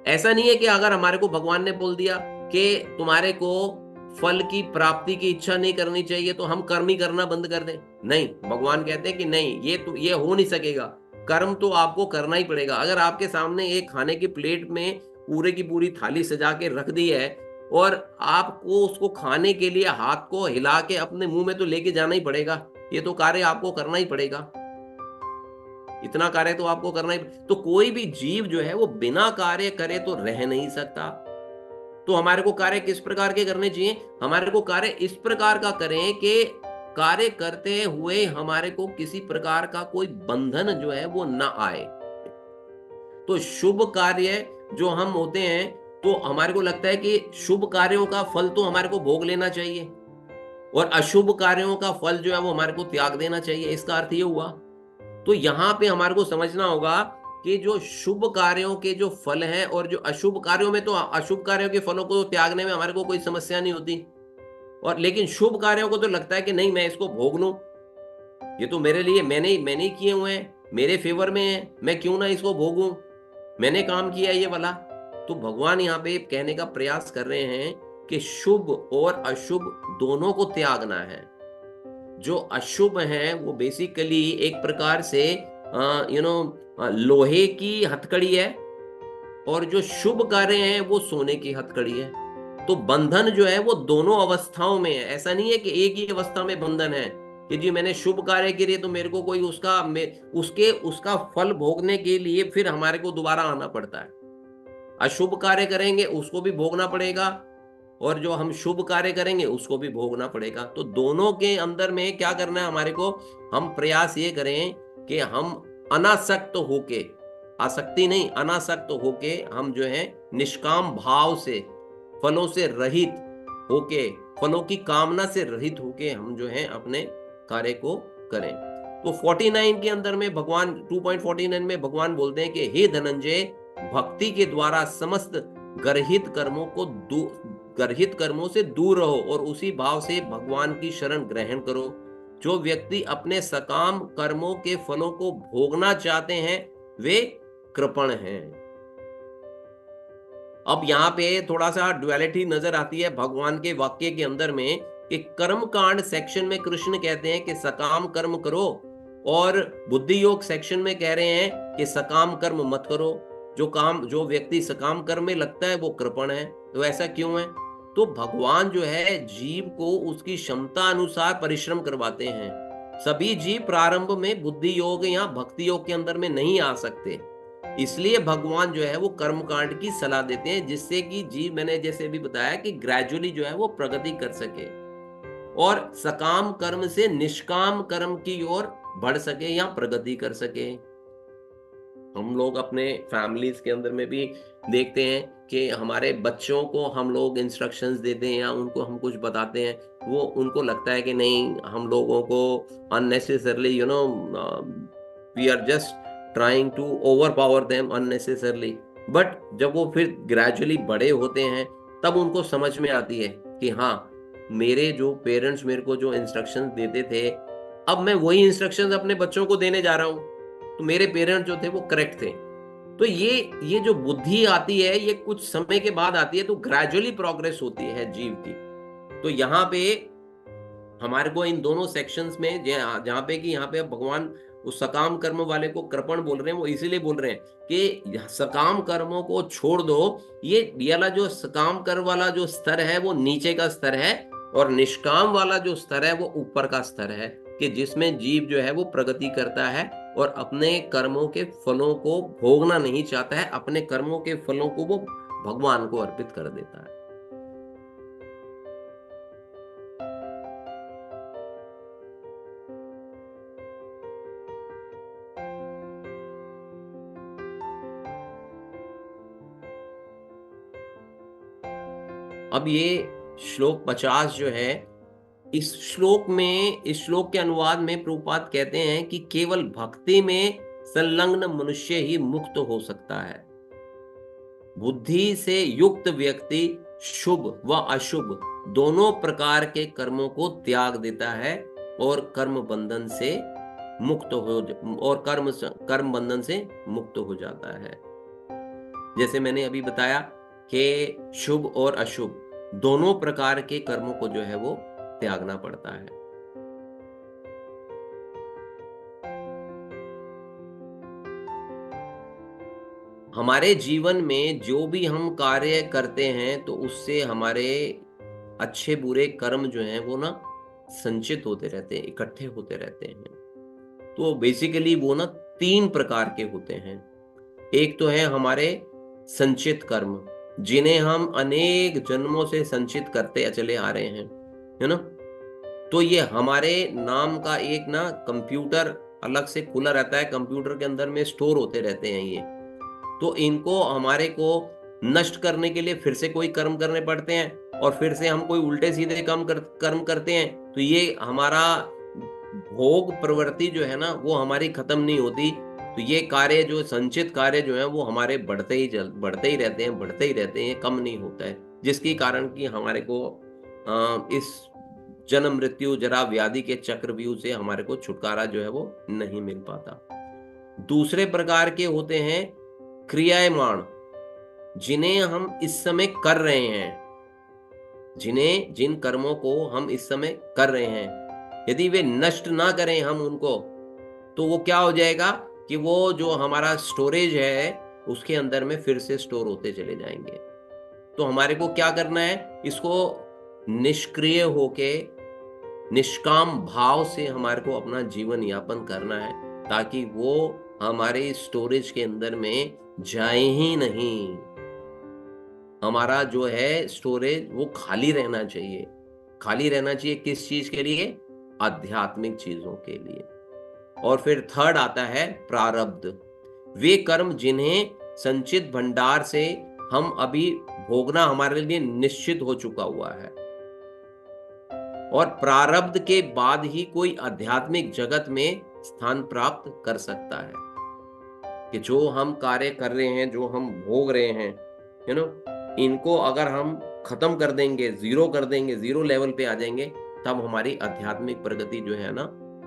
ऐसा नहीं है कि अगर हमारे को भगवान ने बोल दिया कि तुम्हारे को फल की प्राप्ति की इच्छा नहीं करनी चाहिए तो हम कर्म ही करना बंद कर दें। नहीं, भगवान कहते हैं कि नहीं, ये हो नहीं सकेगा। कर्म तो आपको करना ही पड़ेगा। अगर आपके सामने एक खाने की प्लेट में पूरे की पूरी थाली सजा के रख दी है और आपको उसको खाने के लिए हाथ को हिला के अपने मुंह में तो लेके जाना ही पड़ेगा। ये तो कार्य आपको करना ही पड़ेगा, इतना कार्य तो आपको करना ही। तो कोई भी जीव जो है वो बिना कार्य करे तो रह नहीं सकता। तो हमारे को कार्य किस प्रकार के करने चाहिए? हमारे को कार्य इस प्रकार का करें कि कार्य करते हुए हमारे को किसी प्रकार का कोई बंधन जो है वो ना आए। तो शुभ कार्य जो हम होते हैं तो हमारे को लगता है कि शुभ कार्यों का फल तो हमारे को भोग लेना चाहिए और अशुभ कार्यों का फल जो है वो हमारे को त्याग देना चाहिए। इसका अर्थ ये हुआ। तो यहाँ पे हमारे को समझना होगा कि जो शुभ कार्यों के जो फल हैं और जो अशुभ कार्यों में, तो अशुभ कार्यों के फलों को त्यागने में हमारे को कोई समस्या नहीं होती, और लेकिन शुभ कार्यों को तो लगता है कि नहीं मैं इसको भोग लूं, ये तो मेरे लिए मैंने ही किए हुए हैं, मेरे फेवर में है, मैं क्यों ना इसको भोगूं, मैंने काम किया ये वाला। तो भगवान यहाँ पे कहने का प्रयास कर रहे हैं कि शुभ और अशुभ दोनों को त्यागना है। जो अशुभ है वो बेसिकली एक प्रकार से लोहे की हथकड़ी है और जो शुभ कार्य है वो सोने की हथकड़ी है। तो बंधन जो है वो दोनों अवस्थाओं में है। ऐसा नहीं है कि एक ही अवस्था में बंधन है कि जी मैंने शुभ कार्य किए तो मेरे को कोई उसका फल भोगने के लिए फिर हमारे को दोबारा आना पड़ता है। अशुभ कार्य करेंगे उसको भी भोगना पड़ेगा और जो हम शुभ कार्य करेंगे उसको भी भोगना पड़ेगा। तो दोनों के अंदर में क्या करना है हमारे को? हम प्रयास ये करें कि हम अनासक्त होके, आसक्ति नहीं, अनासक्त होके हम जो है निष्काम भाव से, फलों से रहित होके, फलों की कामना से रहित होके हम जो है अपने कार्य को करें। तो 49 के अंदर में भगवान 2.49 में भगवान बोलते हैं कि हे धनंजय, भक्ति के द्वारा समस्त गर्हित कर्मों से दूर रहो और उसी भाव से भगवान की शरण ग्रहण करो। जो व्यक्ति अपने सकाम कर्मों के फलों को भोगना चाहते हैं वे कृपण हैं। अब यहाँ पे थोड़ा सा ड्युअलिटी नजर आती है भगवान के वाक्य के अंदर में कि कर्म कांड सेक्शन में कृष्ण कहते हैं कि सकाम कर्म करो और बुद्धि योग सेक्शन में कह रहे हैं कि सकाम कर्म मत करो। जो व्यक्ति सकाम कर्म में लगता है वो कृपण है। तो ऐसा क्यों है? तो भगवान जो है जीव को उसकी क्षमता अनुसार परिश्रम करवाते हैं। सभी जीव प्रारंभ में बुद्धि योग या भक्ति योग के अंदर में नहीं आ सकते, इसलिए भगवान जो है वो कर्म कांड की सलाह देते हैं जिससे कि जीव, मैंने जैसे भी बताया कि ग्रेजुअली जो है वो प्रगति कर सके और सकाम कर्म से निष्काम कर्म की ओर बढ़ सके या प्रगति कर सके। हम लोग अपने फैमिलीज के अंदर में भी देखते हैं कि हमारे बच्चों को हम लोग इंस्ट्रक्शंस देते हैं या उनको हम कुछ बताते हैं, वो उनको लगता है कि नहीं हम लोगों को unnecessarily we are just trying to overpower them unnecessarily. But जब वो फिर ग्रेजुअली बड़े होते हैं तब उनको समझ में आती है कि हाँ, मेरे जो पेरेंट्स मेरे को जो इंस्ट्रक्शंस देते थे अब मैं वही इंस्ट्रक्शंस अपने बच्चों को देने जा रहा हूँ, तो मेरे पेरेंट्स जो थे वो करेक्ट थे। तो ये जो बुद्धि आती है ये कुछ समय के बाद आती है, तो ग्रेजुअली प्रोग्रेस होती है जीव की। तो यहाँ पे हमारे को इन दोनों सेक्शंस में जहाँ पे कि यहाँ पे भगवान उस सकाम कर्म वाले को कृपण बोल रहे हैं, वो इसीलिए बोल रहे हैं कि सकाम कर्मों को छोड़ दो। ये वाला जो सकाम कर्म वाला जो स्तर है वो नीचे का स्तर है, और निष्काम वाला जो स्तर है वो ऊपर का स्तर है, कि जिसमें जीव जो है वो प्रगति करता है और अपने कर्मों के फलों को भोगना नहीं चाहता है, अपने कर्मों के फलों को वो भगवान को अर्पित कर देता है। अब ये श्लोक 50 जो है, इस श्लोक के अनुवाद में प्रभुपाद कहते हैं कि केवल भक्ति में संलग्न मनुष्य ही मुक्त हो सकता है। बुद्धि से युक्त व्यक्ति शुभ व अशुभ दोनों प्रकार के कर्मों को त्याग देता है और कर्म बंधन से मुक्त हो जाता है। जैसे मैंने अभी बताया कि शुभ और अशुभ दोनों प्रकार के कर्मों को जो है वो त्यागना पड़ता है। हमारे जीवन में जो भी हम कार्य करते हैं तो उससे हमारे अच्छे बुरे कर्म जो हैं वो ना संचित होते रहते हैं, इकट्ठे होते रहते हैं। तो बेसिकली वो ना 3 प्रकार के होते हैं। एक तो है हमारे संचित कर्म, जिन्हें हम अनेक जन्मों से संचित करते चले आ रहे हैं, है ना। तो ये हमारे नाम का एक ना कंप्यूटर अलग से खुला रहता है, कंप्यूटर के अंदर में स्टोर होते रहते हैं ये। तो इनको हमारे को नष्ट करने के लिए फिर से कोई कर्म करने पड़ते हैं, और फिर से हम कोई उल्टे सीधे कर्म करते हैं। तो ये हमारा भोग प्रवृत्ति जो है ना वो हमारी खत्म नहीं होती। तो ये कार्य जो संचित कार्य जो है वो हमारे बढ़ते ही रहते हैं, कम नहीं होता है, जिसके कारण कि हमारे को इस जन्म मृत्यु जरा व्याधि के चक्रव्यूह से हमारे को छुटकारा जो है वो नहीं मिल पाता। दूसरे प्रकार के होते हैं क्रियायमान, जिन्हें हम इस समय कर रहे हैं, जिन कर्मों को हम इस समय कर रहे हैं, यदि वे नष्ट ना करें हम उनको, तो वो क्या हो जाएगा कि वो जो हमारा स्टोरेज है उसके अंदर में फिर से स्टोर होते चले जाएंगे। तो हमारे को क्या करना है, इसको निष्क्रिय होके निष्काम भाव से हमारे को अपना जीवन यापन करना है, ताकि वो हमारे स्टोरेज के अंदर में जाए ही नहीं। हमारा जो है स्टोरेज वो खाली रहना चाहिए। खाली रहना चाहिए किस चीज के लिए? आध्यात्मिक चीजों के लिए। और फिर थर्ड आता है प्रारब्ध, वे कर्म जिन्हें संचित भंडार से हम अभी भोगना हमारे लिए निश्चित हो चुका हुआ है, और प्रारब्ध के बाद ही कोई आध्यात्मिक जगत में स्थान प्राप्त कर सकता है। कि जो हम कार्य कर रहे हैं, जो हम भोग रहे हैं, यू नो, इनको अगर हम खत्म कर देंगे, जीरो कर देंगे, जीरो लेवल पे आ जाएंगे, तब हमारी आध्यात्मिक प्रगति जो है ना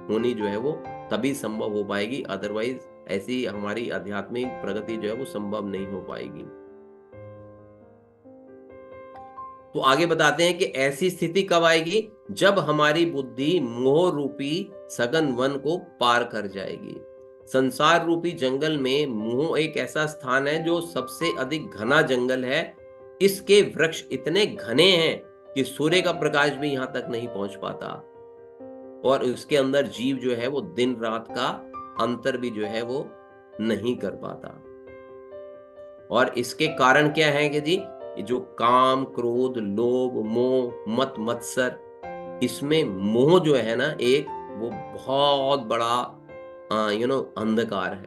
होनी जो है वो तभी संभव हो पाएगी। अदरवाइज ऐसी हमारी आध्यात्मिक प्रगति जो है वो संभव नहीं हो पाएगी। तो आगे बताते हैं कि ऐसी स्थिति कब आएगी, जब हमारी बुद्धि मोह रूपी सघन वन को पार कर जाएगी। संसार रूपी जंगल में मोह एक ऐसा स्थान है जो सबसे अधिक घना जंगल है। इसके वृक्ष इतने घने हैं कि सूर्य का प्रकाश भी यहां तक नहीं पहुंच पाता, और उसके अंदर जीव जो है वो दिन रात का अंतर भी जो है वो नहीं कर पाता। और इसके कारण क्या है कि जी, जो काम क्रोध लोभ मोह मत मत्सर, इसमें मोह जो है ना एक वो बहुत बड़ा अंधकार है।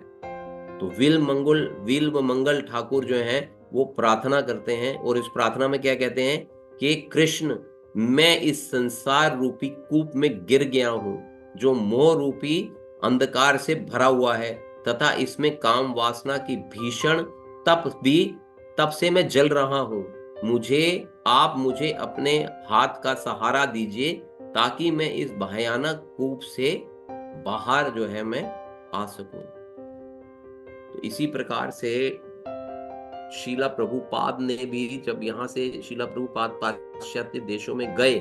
तो विल्व मंगल ठाकुर जो है वो प्रार्थना करते हैं, और इस प्रार्थना में क्या कहते हैं कि कृष्ण, मैं इस संसार रूपी कूप में गिर गया हूं जो मोह रूपी अंधकार से भरा हुआ है, तथा इसमें काम वासना की भीषण तप से मैं जल रहा हूं। आप मुझे अपने हाथ का सहारा दीजिए, ताकि मैं इस भयानक कूप से बाहर जो है मैं आ सकूं। तो इसी प्रकार से शीला प्रभुपाद ने भी, जब यहाँ से शीला प्रभुपाद पाश्चात्य देशों में गए,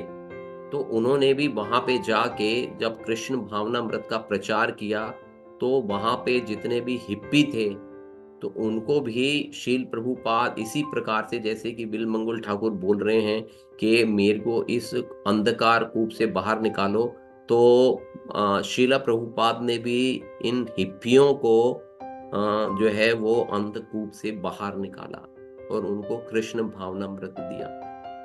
तो उन्होंने भी वहां पे जाके जब कृष्ण भावनामृत का प्रचार किया तो वहां पे जितने भी हिप्पी थे तो उनको भी शील प्रभुपाद इसी प्रकार से, जैसे कि बिल मंगल ठाकुर बोल रहे हैं कि मेरे को इस अंधकार कूप से बाहर निकालो, तो शीला प्रभुपाद ने भी इन हिप्पियों को जो है वो अंधकूप से बाहर निकाला और उनको कृष्ण भावनामृत दिया।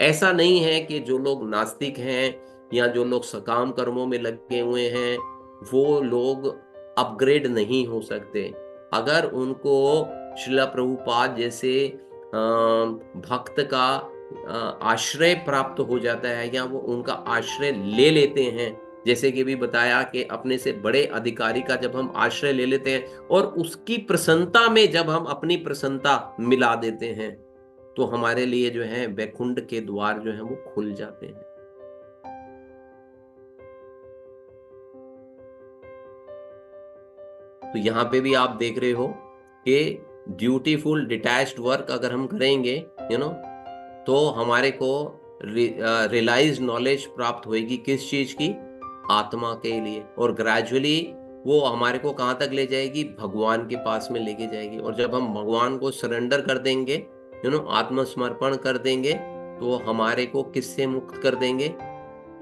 ऐसा नहीं है कि जो लोग नास्तिक हैं या जो लोग सकाम कर्मों में लगे हुए हैं वो लोग अपग्रेड नहीं हो सकते। अगर उनको श्रीला प्रभुपाद जैसे भक्त का आश्रय प्राप्त हो जाता है या वो उनका आश्रय ले लेते हैं, जैसे कि भी बताया कि अपने से बड़े अधिकारी का जब हम आश्रय ले लेते हैं और उसकी प्रसन्नता में जब हम अपनी प्रसन्नता मिला देते हैं तो हमारे लिए जो है वैकुंठ के द्वार जो है वो खुल जाते हैं। तो यहाँ पे भी आप देख रहे हो कि ड्यूटीफुल डिटैच्ड वर्क अगर हम करेंगे तो हमारे को रियलाइज नॉलेज प्राप्त होगी किस चीज की, आत्मा के लिए, और ग्रेजुअली वो हमारे को कहाँ तक ले जाएगी, भगवान के पास में लेके जाएगी। और जब हम भगवान को सरेंडर कर देंगे, आत्मसमर्पण कर देंगे, तो हमारे को किससे मुक्त कर देंगे,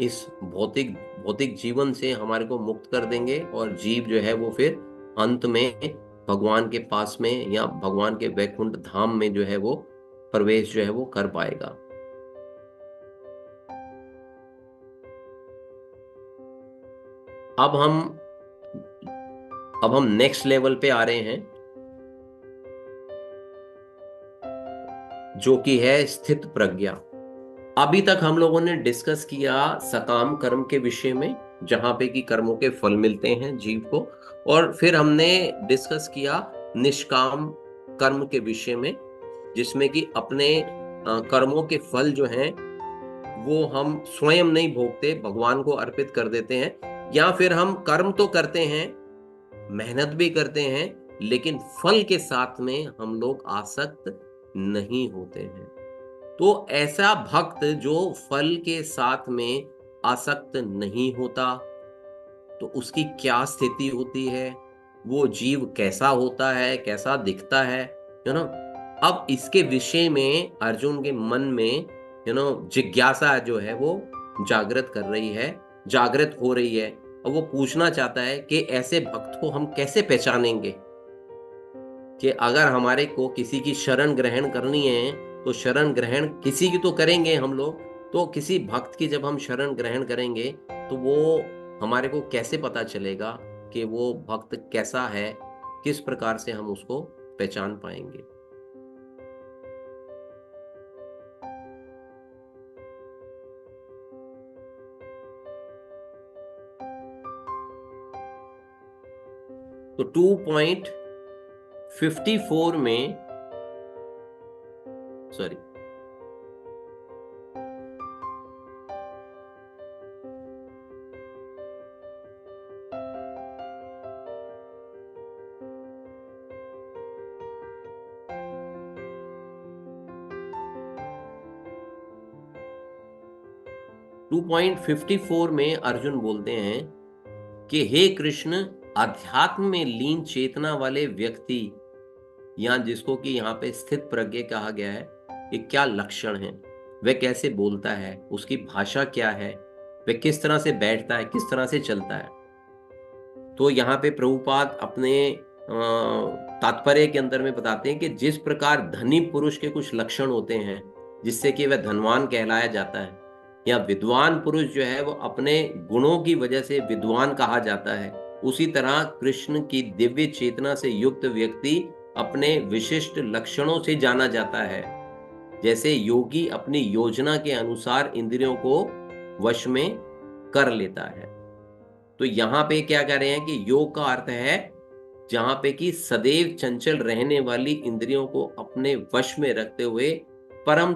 इस भौतिक जीवन से हमारे को मुक्त कर देंगे और जीव जो है वो फिर अंत में भगवान के पास में या भगवान के वैकुंठ धाम में जो है वो प्रवेश जो है वो कर पाएगा। अब हम नेक्स्ट लेवल पे आ रहे हैं जो कि है स्थित प्रज्ञा। अभी तक हम लोगों ने डिस्कस किया सकाम कर्म के विषय में, जहां पे कि कर्मों के फल मिलते हैं जीव को, और फिर हमने डिस्कस किया निष्काम कर्म के विषय में, जिसमें कि अपने कर्मों के फल जो हैं वो हम स्वयं नहीं भोगते, भगवान को अर्पित कर देते हैं, या फिर हम कर्म तो करते हैं, मेहनत भी करते हैं, लेकिन फल के साथ में हम लोग आसक्त नहीं होते हैं। तो ऐसा भक्त जो फल के साथ में आसक्त नहीं होता तो उसकी क्या स्थिति होती है, वो जीव कैसा होता है, कैसा दिखता है, अब इसके विषय में अर्जुन के मन में जिज्ञासा जो है वो जागृत हो रही है, और वो पूछना चाहता है कि ऐसे भक्त को हम कैसे पहचानेंगे, कि अगर हमारे को किसी की शरण ग्रहण करनी है तो शरण ग्रहण किसी की तो करेंगे हम लोग, तो किसी भक्त की जब हम शरण ग्रहण करेंगे तो वो हमारे को कैसे पता चलेगा कि वो भक्त कैसा है, किस प्रकार से हम उसको पहचान पाएंगे। तो 2.54 में सॉरी 2.54 में अर्जुन बोलते हैं कि हे कृष्ण, अध्यात्म में लीन चेतना वाले व्यक्ति, या जिसको कि यहाँ पे स्थित प्रज्ञ कहा गया है, कि क्या लक्षण है, वह कैसे बोलता है, उसकी भाषा क्या है, वह किस तरह से बैठता है, किस तरह से चलता है। तो यहाँ पे प्रभुपाद अपने तात्पर्य के अंदर में बताते हैं कि जिस प्रकार धनी पुरुष के कुछ लक्षण होते हैं जिससे कि वह धनवान कहलाया जाता है, या विद्वान पुरुष जो है वो अपने गुणों की वजह से विद्वान कहा जाता है, उसी तरह कृष्ण की दिव्य चेतना से युक्त व्यक्ति अपने विशिष्ट लक्षणों से जाना जाता है। जैसे योगी अपनी योजना के अनुसार इंद्रियों को वश में कर लेता है। तो यहाँ पे क्या कह रहे हैं कि योग का अर्थ है जहां पे कि सदैव चंचल रहने वाली इंद्रियों को अपने वश में रखते हुए परम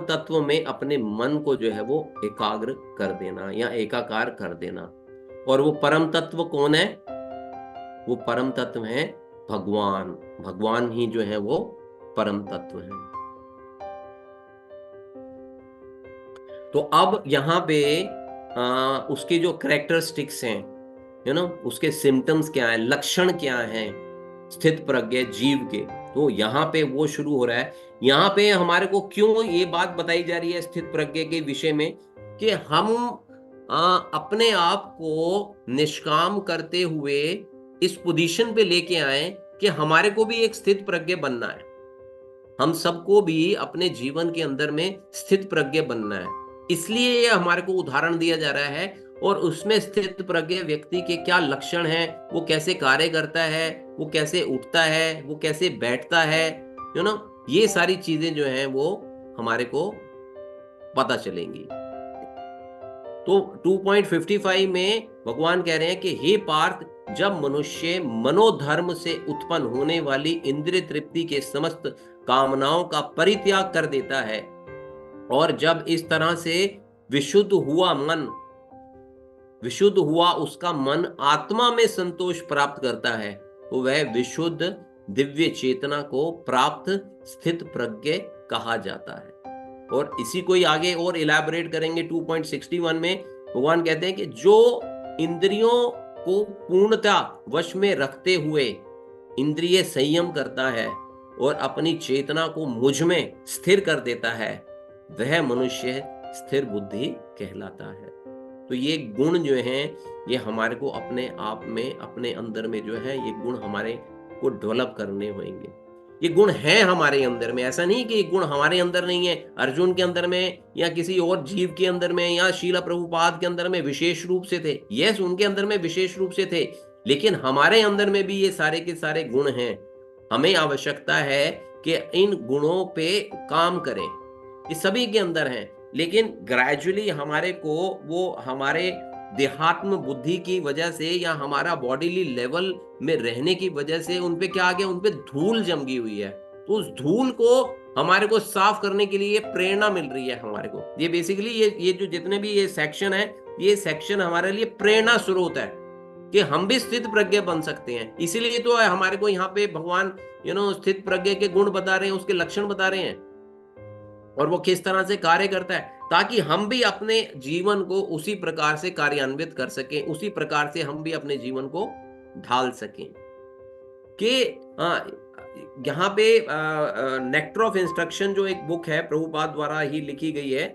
तत्व में अपने मन को जो है वो एकाग्र कर देना या एकाकार कर देना। और वो परम तत्व कौन है? वो परम तत्व है भगवान। भगवान ही जो है वो परम तत्व है। तो अब यहाँ पे उसके जो कैरेक्टरिस्टिक्स हैं, उसके सिम्टम्स क्या हैं, लक्षण क्या हैं स्थित प्रज्ञ जीव के, तो यहाँ पे वो शुरू हो रहा है। यहाँ पे हमारे को क्यों ये बात बताई जा रही है स्थित प्रज्ञ के विषय में, कि हम अपने आप को निष्काम करते हुए इस पोजीशन पे लेके आए कि हमारे को भी एक स्थित प्रज्ञ बनना है। हम सबको भी अपने जीवन के अंदर में स्थित प्रज्ञ बनना है, इसलिए ये हमारे को उदाहरण दिया जा रहा है। और उसमें स्थित प्रज्ञ व्यक्ति के क्या लक्षण हैं, वो कैसे कार्य करता है, वो कैसे उठता है, वो कैसे बैठता है, ये सारी चीजें जो हैं वो हमारे को पता चलेंगी। तो 2.55 में भगवान कह रहे हैं कि हे पार्थ, जब मनुष्य मनोधर्म से उत्पन्न होने वाली इंद्रिय तृप्ति के समस्त कामनाओं का परित्याग कर देता है और जब इस तरह से विशुद्ध हुआ उसका मन आत्मा में संतोष प्राप्त करता है, तो वह विशुद्ध दिव्य चेतना को प्राप्त स्थित प्रज्ञ कहा जाता है। और इसी को ही आगे और इलैबोरेट करेंगे 2.61 में। भगवान कहते हैं कि जो इंद्रियों को पूर्णतः वश में रखते हुए इंद्रिय संयम करता है और अपनी चेतना को मुझ में स्थिर कर देता है, वह मनुष्य स्थिर बुद्धि कहलाता है। तो ये गुण जो हैं ये हमारे को अपने आप में, अपने अंदर में जो है ये गुण हमारे को डेवलप करने होंगे। ये गुण है हमारे अंदर में, ऐसा नहीं कि ये गुण हमारे अंदर नहीं है, अर्जुन के अंदर में या किसी और जीव के अंदर में या शीला प्रभुपाद के अंदर में विशेष रूप से थे। यस, उनके अंदर में विशेष रूप से थे, लेकिन हमारे अंदर में भी ये सारे के सारे गुण हैं। हमें आवश्यकता है कि इन गुणों पे काम करें, ये सभी के अंदर हैं, लेकिन ग्रेजुअली हमारे को वो हमारे देहात्म बुद्धि की वजह से या हमारा बॉडीली लेवल में रहने की वजह से उनपे क्या आ गया, उनपे धूल जम गई हुई है। तो उस धूल को हमारे को साफ करने के लिए प्रेरणा मिल रही है हमारे को। ये बेसिकली ये जो जितने भी ये सेक्शन है, ये सेक्शन हमारे लिए प्रेरणा स्रोत है कि हम भी स्थित प्रज्ञ बन सकते हैं। इसीलिए तो हमारे को यहाँ पे भगवान स्थित प्रज्ञ के गुण बता रहे हैं, उसके लक्षण बता रहे हैं और वो किस तरह से कार्य करता है, ताकि हम भी अपने जीवन को उसी प्रकार से कार्यान्वित कर सकें, उसी प्रकार से हम भी अपने जीवन को ढाल सकें। कि यहाँ पे नेक्टर ऑफ इंस्ट्रक्शन जो एक बुक है प्रभुपाद द्वारा ही लिखी गई है,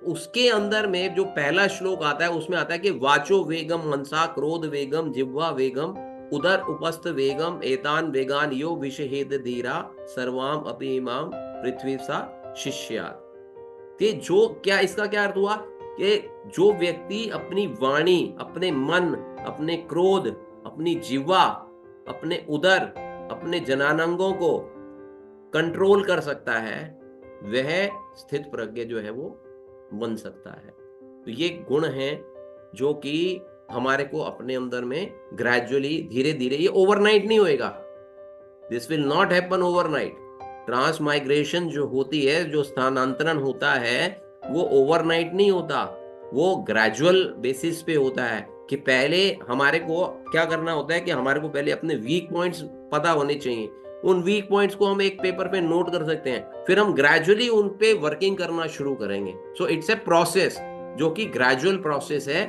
उसके अंदर में जो पहला श्लोक आता है उसमें आता है कि वाचो वेगम मनसा क्रोध वेगम जिह्वा वेगम उदर उपस्थ वेगम एतान वेगान यो विषहेद धीरा सर्वाम अपि इमाम पृथ्वी सा शिष्यात्। कि जो क्या, इसका क्या अर्थ हुआ कि जो व्यक्ति अपनी वाणी, अपने मन, अपने क्रोध, अपनी जिह्वा, अपने उदर, अपने जनानंगों को कंट्रोल कर सकता है, वह स्थित प्रज्ञ जो है वो बन सकता है। तो ये गुण हैं जो कि हमारे को अपने अंदर में ग्रेजुअली, धीरे धीरे, ये ओवरनाइट नहीं होएगा, this will not happen overnight. Transmigration जो होती है, जो स्थानांतरण होता है, वो ओवरनाइट नहीं होता, वो ग्रेजुअल बेसिस पे होता है। कि पहले हमारे को क्या करना होता है कि हमारे को पहले अपने वीक पॉइंट्स पता होने चाहिए, उन वीक पॉइंट्स को हम एक पेपर पे नोट कर सकते हैं, फिर हम ग्रेजुअली उन पे वर्किंग करना शुरू करेंगे। सो इट्स ए प्रोसेस जो कि ग्रेजुअल प्रोसेस है।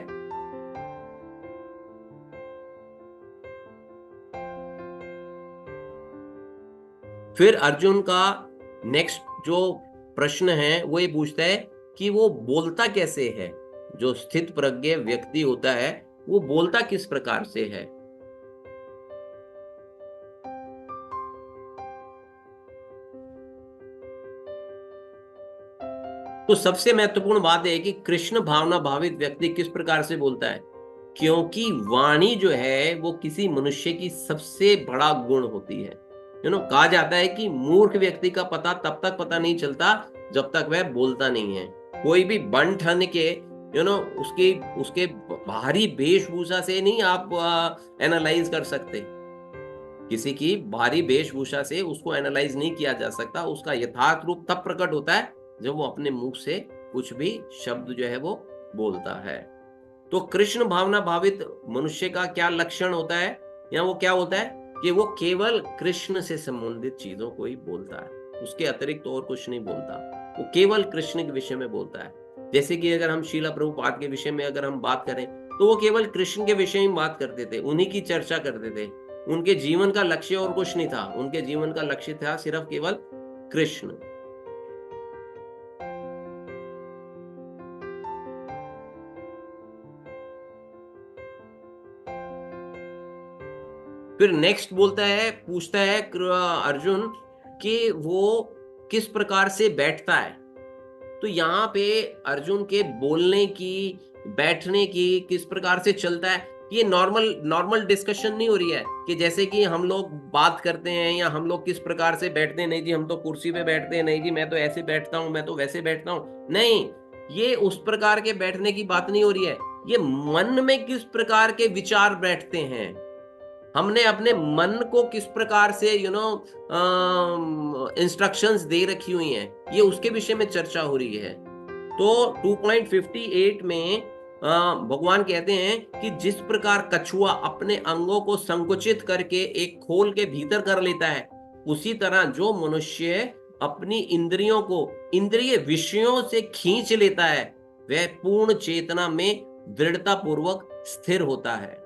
फिर अर्जुन का नेक्स्ट जो प्रश्न है वो ये पूछता है कि वो बोलता कैसे है, जो स्थित प्रज्ञ व्यक्ति होता है वो बोलता किस प्रकार से है। तो सबसे महत्वपूर्ण बात है कि कृष्ण भावना भावित व्यक्ति किस प्रकार से बोलता है, क्योंकि वाणी जो है वो किसी मनुष्य की सबसे बड़ा गुण होती है। कहा जाता है कि मूर्ख व्यक्ति का पता तब तक पता नहीं चलता जब तक वह बोलता नहीं है। कोई भी बन ठन के उसके बाहरी वेशभूषा से नहीं आप एनालाइज कर सकते। किसी की बाहरी वेशभूषा से उसको एनालाइज नहीं किया जा सकता। उसका यथार्थ रूप तब प्रकट होता है जब वो अपने मुख से कुछ भी शब्द जो है वो बोलता है। तो कृष्ण भावना भावित मनुष्य का क्या लक्षण होता है, या वो क्या होता है कि वो केवल कृष्ण से संबंधित चीजों को ही बोलता है, उसके अतिरिक्त और कुछ नहीं बोलता, वो केवल कृष्ण के विषय में बोलता है। जैसे कि अगर हम शीला प्रभुपाद के विषय में अगर हम बात करें तो वो केवल कृष्ण के विषय में बात करते थे, उन्हीं की चर्चा करते थे। उनके जीवन का लक्ष्य और कुछ नहीं था, उनके जीवन का लक्ष्य था सिर्फ केवल कृष्ण। फिर नेक्स्ट पूछता है अर्जुन कि वो किस प्रकार से बैठता है। तो यहाँ पे अर्जुन के बोलने की, बैठने की, किस प्रकार से चलता है, ये नॉर्मल डिस्कशन नहीं हो रही है कि जैसे कि हम लोग बात करते हैं या हम लोग किस प्रकार से बैठते हैं, नहीं जी हम तो कुर्सी पे बैठते हैं, नहीं जी मैं तो ऐसे बैठता हूं, मैं तो वैसे बैठता हूं। नहीं, ये उस प्रकार के बैठने की बात नहीं हो रही है। ये मन में किस प्रकार के विचार बैठते हैं, हमने अपने मन को किस प्रकार से इंस्ट्रक्शंस दे रखी हुई हैं, ये उसके विषय में चर्चा हो रही है। तो 2.58 में भगवान कहते हैं कि जिस प्रकार कछुआ अपने अंगों को संकुचित करके एक खोल के भीतर कर लेता है, उसी तरह जो मनुष्य अपनी इंद्रियों को इंद्रिय विषयों से खींच लेता है, वह पूर्ण चेतना में दृढ़ता पूर्वक स्थिर होता है।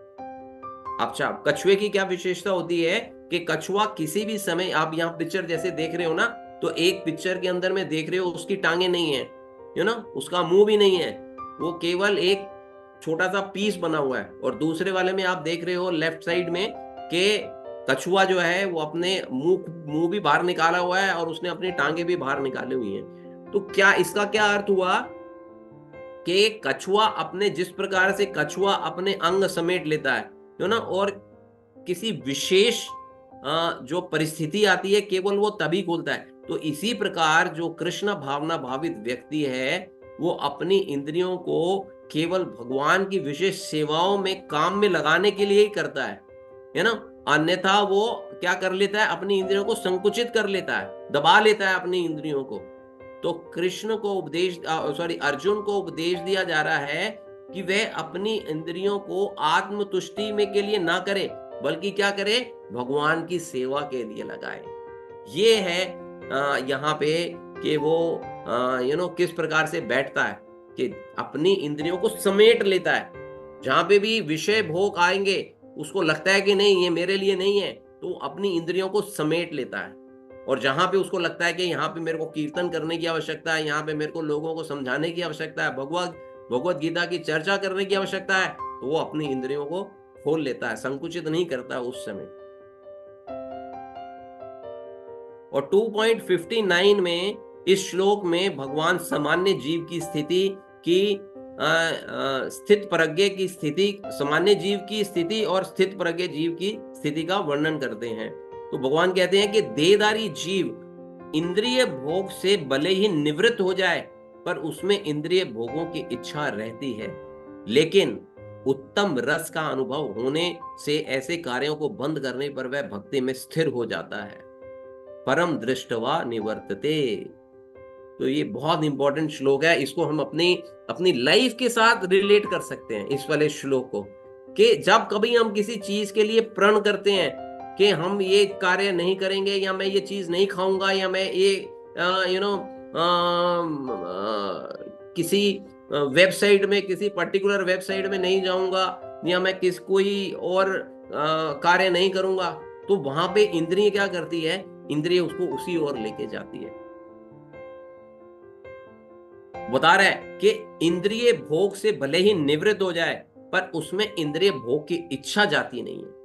अच्छा, कछुए की क्या विशेषता होती है कि कछुआ किसी भी समय, आप यहाँ पिक्चर जैसे देख रहे हो ना, तो एक पिक्चर के अंदर में देख रहे हो उसकी टांगे नहीं है, उसका मुंह भी नहीं है, वो केवल एक छोटा सा पीस बना हुआ है। और दूसरे वाले में आप देख रहे हो लेफ्ट साइड में कि कछुआ जो है वो अपने मुंह भी बाहर निकाला हुआ है और उसने अपनी टांगे भी बाहर निकाली हुई हैं। तो क्या इसका क्या अर्थ हुआ कि कछुआ अपने, जिस प्रकार से कछुआ अपने अंग समेट लेता है और किसी विशेष जो परिस्थिति आती है केवल वो तभी खोलता है, तो इसी प्रकार जो कृष्ण भावना भावित व्यक्ति है वो अपनी इंद्रियों को केवल भगवान की विशेष सेवाओं में, काम में लगाने के लिए ही करता है ना। अन्यथा वो क्या कर लेता है, अपनी इंद्रियों को संकुचित कर लेता है, दबा लेता है अपनी इंद्रियों को। तो अर्जुन को उपदेश दिया जा रहा है कि वह अपनी इंद्रियों को आत्मतुष्टि में के लिए ना करे, बल्कि क्या करे, भगवान की सेवा के लिए लगाए। ये है यहाँ पे कि वो किस प्रकार से बैठता है, कि अपनी इंद्रियों को समेट लेता है। जहां पे भी विषय भोग आएंगे उसको लगता है कि नहीं ये मेरे लिए नहीं है, तो अपनी इंद्रियों को समेट लेता है। और जहां पे उसको लगता है कि यहाँ पे मेरे को कीर्तन करने की आवश्यकता है, यहाँ पे मेरे को लोगों को समझाने की आवश्यकता है, भगवत गीता की चर्चा करने की आवश्यकता है, तो वो अपनी इंद्रियों को खोल लेता है, संकुचित नहीं करता उस समय। और 2.59 में इस श्लोक में भगवान सामान्य जीव की स्थिति की स्थित प्रज्ञ की स्थिति, सामान्य जीव की स्थिति और स्थित प्रज्ञ जीव की स्थिति का वर्णन करते हैं। तो भगवान कहते हैं कि देहधारी जीव इंद्रिय भोग से भले ही निवृत्त हो जाए, पर उसमें इंद्रिय भोगों की इच्छा रहती है, लेकिन उत्तम रस का अनुभव होने से ऐसे कार्यों को बंद करने पर वह भक्ति में स्थिर हो जाता है। परम दृष्टवा निवर्तते। तो ये बहुत इंपॉर्टेंट श्लोक है, इसको हम अपनी लाइफ के साथ रिलेट कर सकते हैं इस वाले श्लोक को, कि जब कभी हम किसी चीज के लिए प्रण करते हैं कि हम ये कार्य नहीं करेंगे, या मैं ये चीज नहीं खाऊंगा, या मैं ये किसी वेबसाइट में, किसी पर्टिकुलर वेबसाइट में नहीं जाऊंगा, या मैं कोई और कार्य नहीं करूंगा, तो वहां पे इंद्रिय क्या करती है, इंद्रिय उसको उसी ओर लेके जाती है। बता रहा है कि इंद्रिय भोग से भले ही निवृत्त हो जाए, पर उसमें इंद्रिय भोग की इच्छा जाती नहीं है।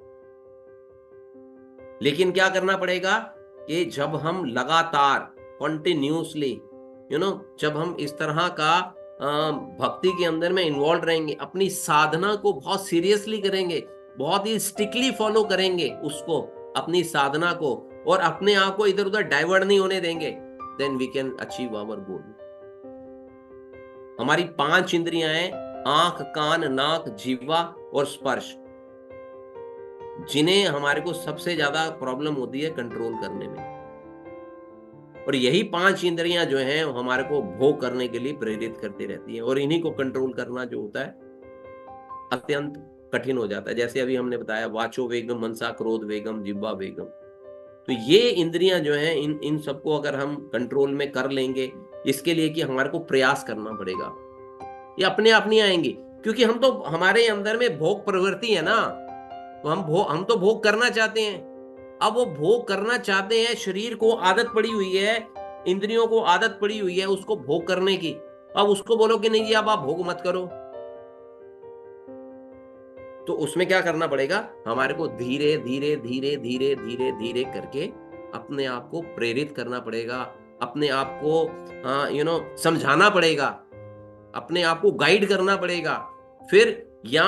लेकिन क्या करना पड़ेगा कि जब हम लगातार कंटिन्यूसली जब हम इस तरह का भक्ति के अंदर में इन्वॉल्व रहेंगे, अपनी साधना को बहुत सीरियसली करेंगे, बहुत ही स्ट्रिक्टली फॉलो करेंगे उसको, अपनी साधना को, और अपने आप को इधर उधर डाइवर्ट नहीं होने देंगे, then we can achieve our goal. हमारी 5 इंद्रियां हैं, आंख, कान, नाक, जीवा और स्पर्श, जिन्हें हमारे को सबसे ज्यादा प्रॉब्लम होती है कंट्रोल करने में। और यही 5 इंद्रियां जो हैं हमारे को भोग करने के लिए प्रेरित करती रहती है, और इन्हीं को कंट्रोल करना जो होता है अत्यंत कठिन हो जाता है। जैसे अभी हमने बताया, वाचो वेगम, मनसा क्रोध वेगम, जिह्वा वेगम। तो ये इंद्रियां जो हैं इन सबको अगर हम कंट्रोल में कर लेंगे, इसके लिए कि हमारे को प्रयास करना पड़ेगा। ये अपने आप नहीं आएंगी, क्योंकि हम तो, हमारे अंदर में भोग प्रवृत्ति है ना, तो हम तो भोग करना चाहते हैं। अब वो भोग करना चाहते हैं, शरीर को आदत पड़ी हुई है, इंद्रियों को आदत पड़ी हुई है उसको भोग करने की। अब उसको बोलो कि नहीं जी अब आप भोग मत करो, तो उसमें क्या करना पड़ेगा, हमारे को धीरे धीरे धीरे धीरे धीरे धीरे करके अपने आप को प्रेरित करना पड़ेगा, अपने आप को समझाना पड़ेगा, अपने आप को गाइड करना पड़ेगा। फिर या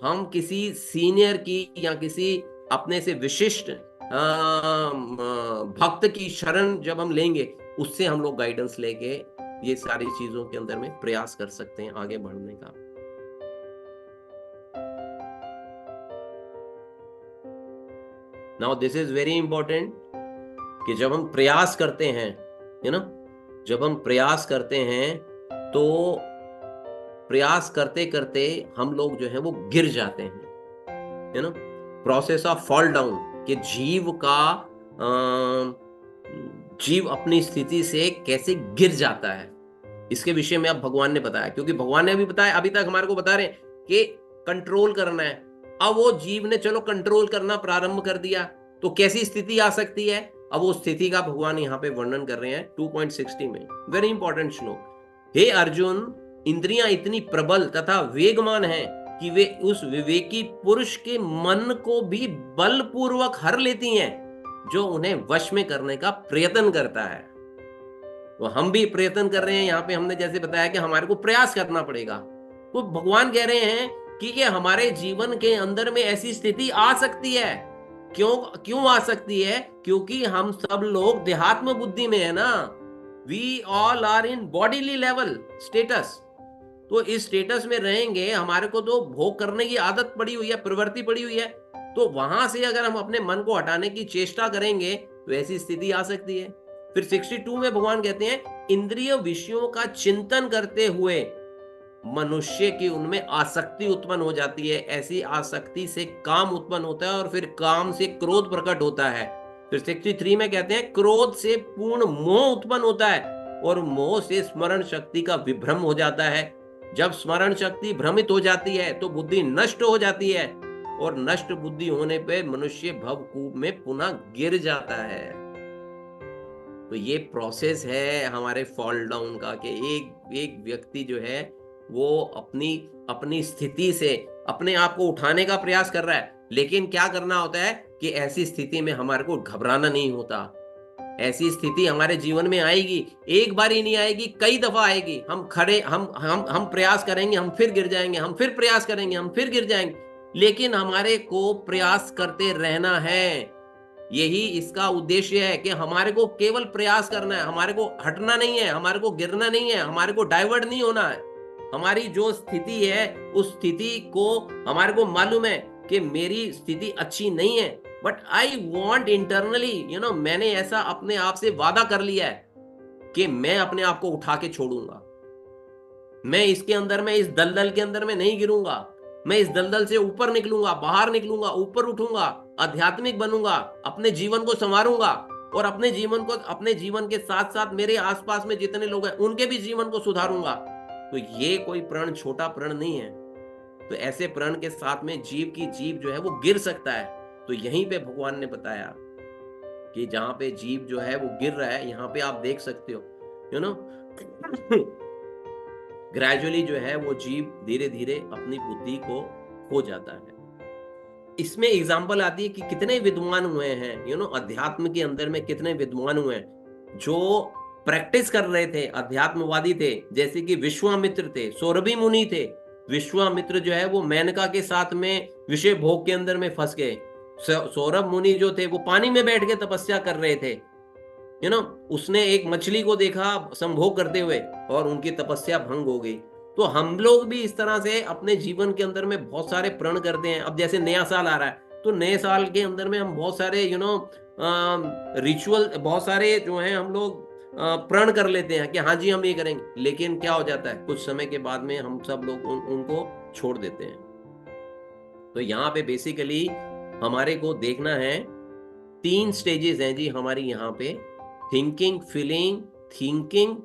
हम किसी सीनियर की या किसी अपने से विशिष्ट भक्त की शरण जब हम लेंगे, उससे हम लोग गाइडेंस लेके ये सारी चीजों के अंदर में प्रयास कर सकते हैं आगे बढ़ने का। Now this is very important कि जब हम प्रयास करते हैं, जब हम प्रयास करते हैं तो प्रयास करते करते हम लोग जो है वो गिर जाते हैं, प्रोसेस ऑफ फॉल डाउन, कि जीव अपनी स्थिति से कैसे गिर जाता है, इसके विषय में अब भगवान ने बताया। क्योंकि भगवान ने अभी बताया, अभी तक हमारे को बता रहे हैं कि कंट्रोल करना है। अब वो जीव ने चलो कंट्रोल करना प्रारंभ कर दिया, तो कैसी स्थिति आ सकती है, अब वो स्थिति का भगवान यहाँ पे वर्णन कर रहे हैं 2.60 में। वेरी इंपॉर्टेंट श्लोक। हे अर्जुन, इंद्रियां इतनी प्रबल तथा वेगमान हैं कि वे उस विवेकी पुरुष के मन को भी बलपूर्वक हर लेती हैं जो उन्हें वश में करने का प्रयत्न करता है। तो हम भी प्रयत्न कर रहे हैं, यहाँ पे हमने जैसे बताया कि हमारे को प्रयास करना पड़ेगा। तो भगवान कह रहे हैं कि ये हमारे जीवन के अंदर में ऐसी स्थिति आ सकती है। क्यों आ सकती है? क्योंकि हम सब लोग देहात्म बुद्धि में है ना, we all are in bodily level status. तो इस स्टेटस में रहेंगे, हमारे को तो भोग करने की आदत पड़ी हुई है, प्रवृत्ति पड़ी हुई है। तो वहां से अगर हम अपने मन को हटाने की चेष्टा करेंगे तो ऐसी स्थिति आ सकती है। फिर 62 में भगवान कहते हैं, इंद्रिय विषयों का चिंतन करते हुए मनुष्य की उनमें आसक्ति उत्पन्न हो जाती है। ऐसी आसक्ति से काम उत्पन्न होता है और फिर काम से क्रोध प्रकट होता है। फिर 63 में कहते हैं, क्रोध से पूर्ण मोह उत्पन्न होता है और मोह से स्मरण शक्ति का विभ्रम हो जाता है। जब स्मरण शक्ति भ्रमित हो जाती है तो बुद्धि नष्ट हो जाती है और नष्ट बुद्धि होने पे मनुष्य भवकूप में पुनः गिर जाता है। तो ये प्रोसेस है हमारे फॉल डाउन का, कि एक व्यक्ति जो है वो अपनी स्थिति से अपने आप को उठाने का प्रयास कर रहा है। लेकिन क्या करना होता है कि ऐसी स्थिति में हमारे को घबराना नहीं होता। ऐसी स्थिति हमारे जीवन में आएगी, एक बार ही नहीं आएगी, कई दफा आएगी। हम प्रयास करेंगे, हम फिर गिर जाएंगे, हम फिर प्रयास करेंगे, हम फिर गिर जाएंगे। लेकिन हमारे को प्रयास करते रहना है, यही इसका उद्देश्य है कि हमारे को केवल प्रयास करना है, हमारे को हटना नहीं है, हमारे को गिरना नहीं है, हमारे को डाइवर्ट नहीं होना है। हमारी जो स्थिति है उस स्थिति को हमारे को मालूम है कि मेरी स्थिति अच्छी नहीं है, बट आई वॉन्ट इंटरनली, मैंने ऐसा अपने आप से वादा कर लिया है कि मैं अपने आप को उठा के छोड़ूंगा। मैं इसके अंदर में, इस दलदल के अंदर में नहीं गिरूंगा। मैं इस दलदल से ऊपर निकलूंगा, बाहर निकलूंगा, ऊपर उठूंगा, आध्यात्मिक बनूंगा, अपने जीवन को संवारूंगा और अपने जीवन के साथ साथ मेरे आसपास में जितने लोग हैं उनके भी जीवन को सुधारूंगा। तो ये कोई प्रण छोटा प्रण नहीं है। तो ऐसे प्रण के साथ में जीव जो है वो गिर सकता है। तो यहीं पे भगवान ने बताया कि जहां पे जीव जो है वो गिर रहा है, यहाँ पे आप देख सकते हो, ग्रेजुअली जो है वो जीव धीरे धीरे अपनी बुद्धि को खो जाता है। इसमें एग्जाम्पल आती है कि कितने विद्वान हुए हैं, अध्यात्म के अंदर में कितने विद्वान हुए हैं जो प्रैक्टिस कर रहे थे, अध्यात्मवादी थे। जैसे कि विश्वामित्र थे, सौरभी मुनि थे। विश्वामित्र जो है वो मेनका के साथ में विषय भोग के अंदर में फंस गए। सौरभ मुनि जो थे वो पानी में बैठ के तपस्या कर रहे थे, उसने एक मछली को देखा संभोग करते हुए और उनकी तपस्या भंग हो गई। तो हम लोग भी इस तरह से अपने जीवन के अंदर में बहुत सारे प्रण करते हैं। अब जैसे नया साल आ रहा है तो नए साल के अंदर में हम बहुत सारे रिचुअल, बहुत सारे जो है हम लोग प्रण कर लेते हैं कि हाँ जी हम ये करेंगे। लेकिन क्या हो जाता है, कुछ समय के बाद में हम सब लोग उनको छोड़ देते हैं। तो यहाँ पे बेसिकली हमारे को देखना है 3 स्टेजेस हैं जी हमारी यहाँ पे, थिंकिंग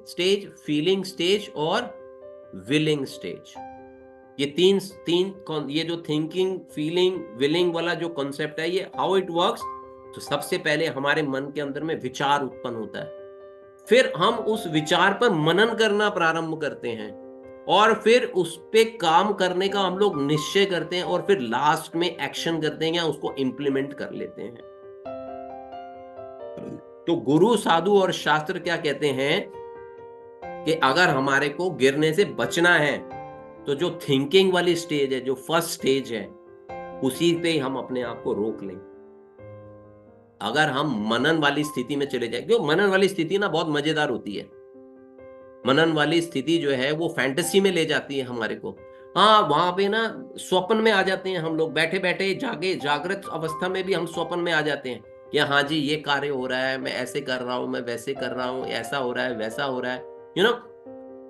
स्टेज और विलिंग स्टेज। ये ये जो थिंकिंग, फीलिंग, विलिंग वाला जो कॉन्सेप्ट है, ये हाउ इट वर्क्स। तो सबसे पहले हमारे मन के अंदर में विचार उत्पन्न होता है, फिर हम उस विचार पर मनन करना प्रारंभ करते हैं, और फिर उस पे काम करने का हम लोग निश्चय करते हैं, और फिर लास्ट में एक्शन करते हैं या उसको इंप्लीमेंट कर लेते हैं। तो गुरु, साधु और शास्त्र क्या कहते हैं कि अगर हमारे को गिरने से बचना है तो जो थिंकिंग वाली स्टेज है, जो फर्स्ट स्टेज है, उसी पे हम अपने आप को रोक लें। अगर हम मनन वाली स्थिति में चले जाए, क्यों मनन वाली स्थिति ना बहुत मजेदार होती है। मनन वाली स्थिति जो है वो फैंटेसी में ले जाती है हमारे को। हाँ, वहां पे ना स्वप्न में आ जाते हैं हम लोग, बैठे बैठे जागृत अवस्था में भी हम स्वप्न में आ जाते हैं कि हाँ जी ये कार्य हो रहा है, मैं ऐसे कर रहा हूं, मैं वैसे कर रहा हूं, ऐसा हो रहा है, वैसा हो रहा है, यू नो।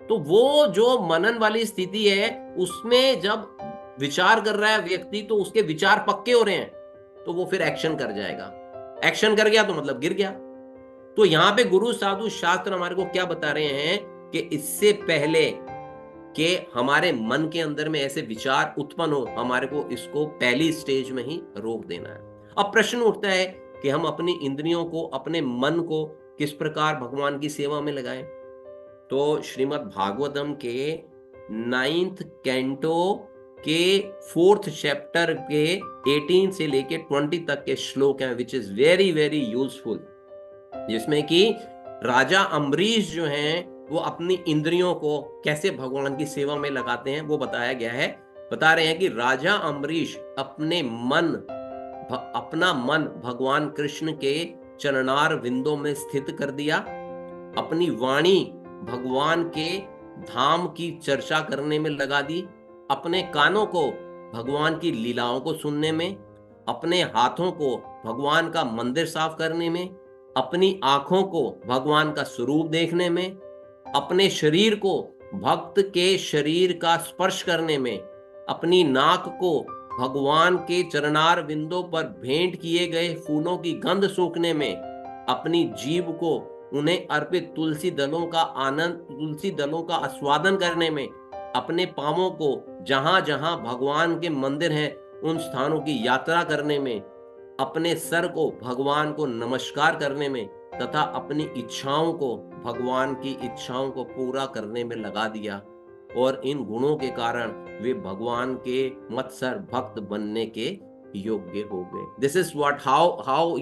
तो वो जो मनन वाली स्थिति है, उसमें जब विचार कर रहा है व्यक्ति, तो उसके विचार पक्के हो रहे हैं, तो वो फिर एक्शन कर जाएगा। एक्शन कर गया तो मतलब गिर गया। तो यहाँ पे गुरु, साधु, शास्त्र हमारे को क्या बता रहे हैं कि इससे पहले कि हमारे मन के अंदर में ऐसे विचार उत्पन्न हो, हमारे को इसको पहली स्टेज में ही रोक देना है। अब प्रश्न उठता है कि हम अपनी इंद्रियों को, अपने मन को किस प्रकार भगवान की सेवा में लगाएं। तो श्रीमद् भागवतम के 9th कैंटो के 4th चैप्टर के 18 से लेके 20 तक के श्लोक हैं, which is very very useful, जिसमें कि राजा अम्बरीश जो हैं वो अपनी इंद्रियों को कैसे भगवान की सेवा में लगाते हैं वो बताया गया है। बता रहे हैं कि राजा अम्बरीश अपना मन भगवान कृष्ण के चरणार विंदों में स्थित कर दिया, अपनी वाणी भगवान के धाम की चर्चा करने में लगा दी, अपने कानों को भगवान की लीलाओं को सुनने में, अपने हाथों को भगवान का मंदिर साफ करने में, अपनी आंखों को भगवान का स्वरूप देखने में, अपने शरीर को भक्त के शरीर का स्पर्श करने में, अपनी नाक को भगवान के चरणार बिंदों पर भेंट किए गए फूलों की गंध सूंघने में, अपनी जीभ को उन्हें अर्पित तुलसी दलों का आस्वादन करने में, अपने पांवों को जहां जहां भगवान के मंदिर हैं उन स्थानों की यात्रा करने में, अपने सर को भगवान को नमस्कार करने में, तथा अपनी इच्छाओं को भगवान की इच्छाओं को पूरा करने में लगा दिया। और इन गुणों के कारण वे भगवान के मत्सर भक्त बनने के योग्य हो गए। This is what how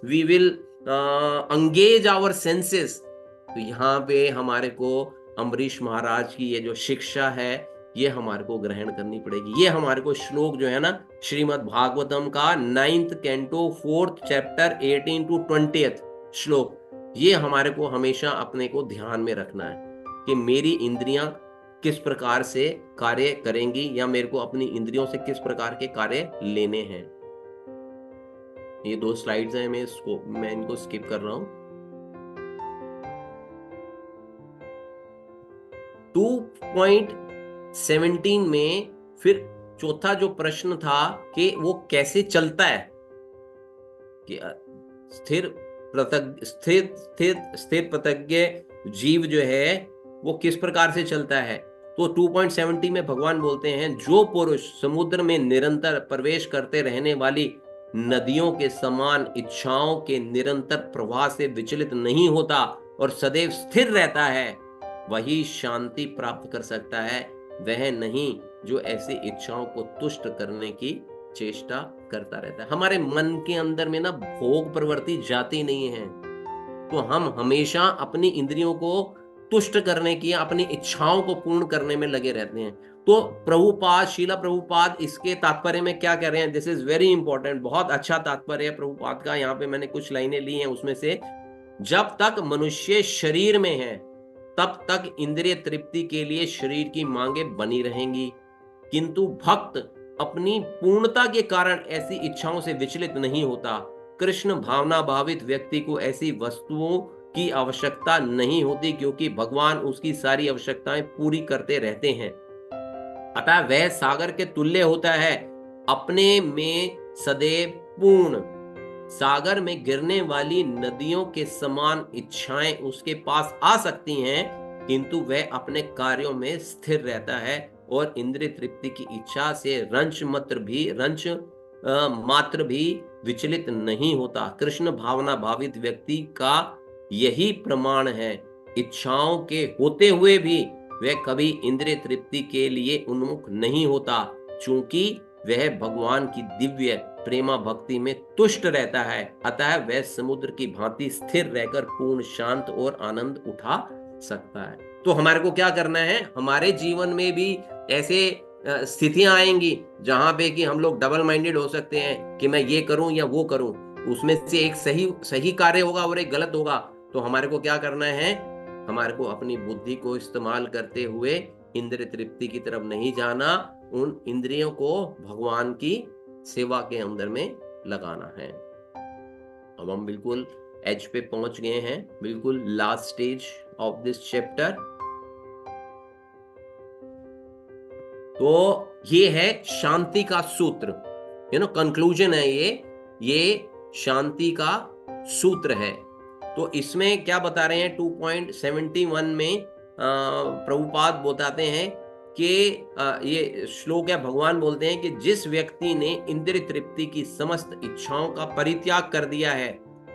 we will engage our senses. तो यहाँ पे हमारे को अम्बरीश महाराज की ये जो शिक्षा है ये हमारे को ग्रहण करनी पड़ेगी। ये हमारे को श्लोक जो है ना श्रीमद् भागवतम का 9th canto 4th chapter 18 to 20th श्लोक, ये हमारे को हमेशा अपने को ध्यान में रखना है कि मेरी इंद्रियां किस प्रकार से कार्य करेंगी, या मेरे को अपनी इंद्रियों से किस प्रकार के कार्य लेने हैं। ये 2 स्लाइड्स हैं, मैं इनको स्किप कर रहा हूं। 2.17 में फिर चौथा जो प्रश्न था कि वो कैसे चलता है, कि स्थिर प्रत्यज्ञ जीव जो है वो किस प्रकार से चलता है। तो 2.70 में भगवान बोलते हैं, जो पुरुष समुद्र में निरंतर प्रवेश करते रहने वाली नदियों के समान इच्छाओं के निरंतर प्रवाह से विचलित नहीं होता और सदैव स्थिर रहता है, वही शांति प्राप्त कर सकता है, वह नहीं जो ऐसी इच्छाओं को तुष्ट करने की चेष्टा करता रहता है। हमारे मन के अंदर में ना भोग प्रवृत्ति जाती नहीं है, तो हम हमेशा अपनी इंद्रियों को तुष्ट करने की, अपनी इच्छाओं को पूर्ण करने में लगे रहते हैं। तो शीला प्रभुपाद इसके तात्पर्य में क्या कह रहे हैं, दिस इज वेरी इंपॉर्टेंट, बहुत अच्छा तात्पर्य है प्रभुपाद का। यहाँ पे मैंने कुछ लाइनें ली हैं, उसमें से जब तक मनुष्य शरीर में है तब तक इंद्रिय तृप्ति के लिए शरीर की मांगे बनी रहेंगी, किंतु भक्त अपनी पूर्णता के कारण ऐसी इच्छाओं से विचलित नहीं होता। कृष्ण भावना भावित व्यक्ति को ऐसी वस्तुओं की आवश्यकता नहीं होती, क्योंकि भगवान उसकी सारी आवश्यकताएं पूरी करते रहते हैं। अतः वह सागर के तुल्य होता है, अपने में सदैव पूर्ण। सागर में गिरने वाली नदियों के समान इच्छाएं उसके पास आ सकती हैं, किंतु वह अपने कार्यों में स्थिर रहता है और इंद्रिय तृप्ति की इच्छा से रंच मात्र भी विचलित नहीं होता। कृष्ण भावना भावित व्यक्ति का यही प्रमाण है। इच्छाओं के होते हुए भी वह कभी इंद्रिय तृप्ति के लिए उन्मुख नहीं होता, चूंकि वह भगवान की दिव्य प्रेमा भक्ति में तुष्ट रहता है। अतः वह समुद्र की भांति स्थिर रहकर पूर्ण शांत और आनंद उठा सकता है। तो हमारे को क्या करना है, हमारे जीवन में भी ऐसे स्थितियां आएंगी जहां पे कि हम लोग डबल माइंडेड हो सकते हैं कि मैं ये करूं या वो करूं, उसमें से एक सही कार्य होगा और एक गलत होगा। तो हमारे को क्या करना है, हमारे को अपनी बुद्धि को इस्तेमाल करते हुए इंद्रिय तृप्ति की तरफ नहीं जाना, उन इंद्रियों को भगवान की सेवा के अंदर में लगाना है। अब हम बिल्कुल एज पे पहुंच गए हैं, बिल्कुल last stage of this chapter. तो ये है शांति का सूत्र, कंक्लूजन है ये शांति का सूत्र है। तो इसमें क्या बता रहे हैं, 2.71 में प्रभुपाद बताते हैं कि ये श्लोक है, भगवान बोलते हैं कि जिस व्यक्ति ने इंद्रिय तृप्ति की समस्त इच्छाओं का परित्याग कर दिया है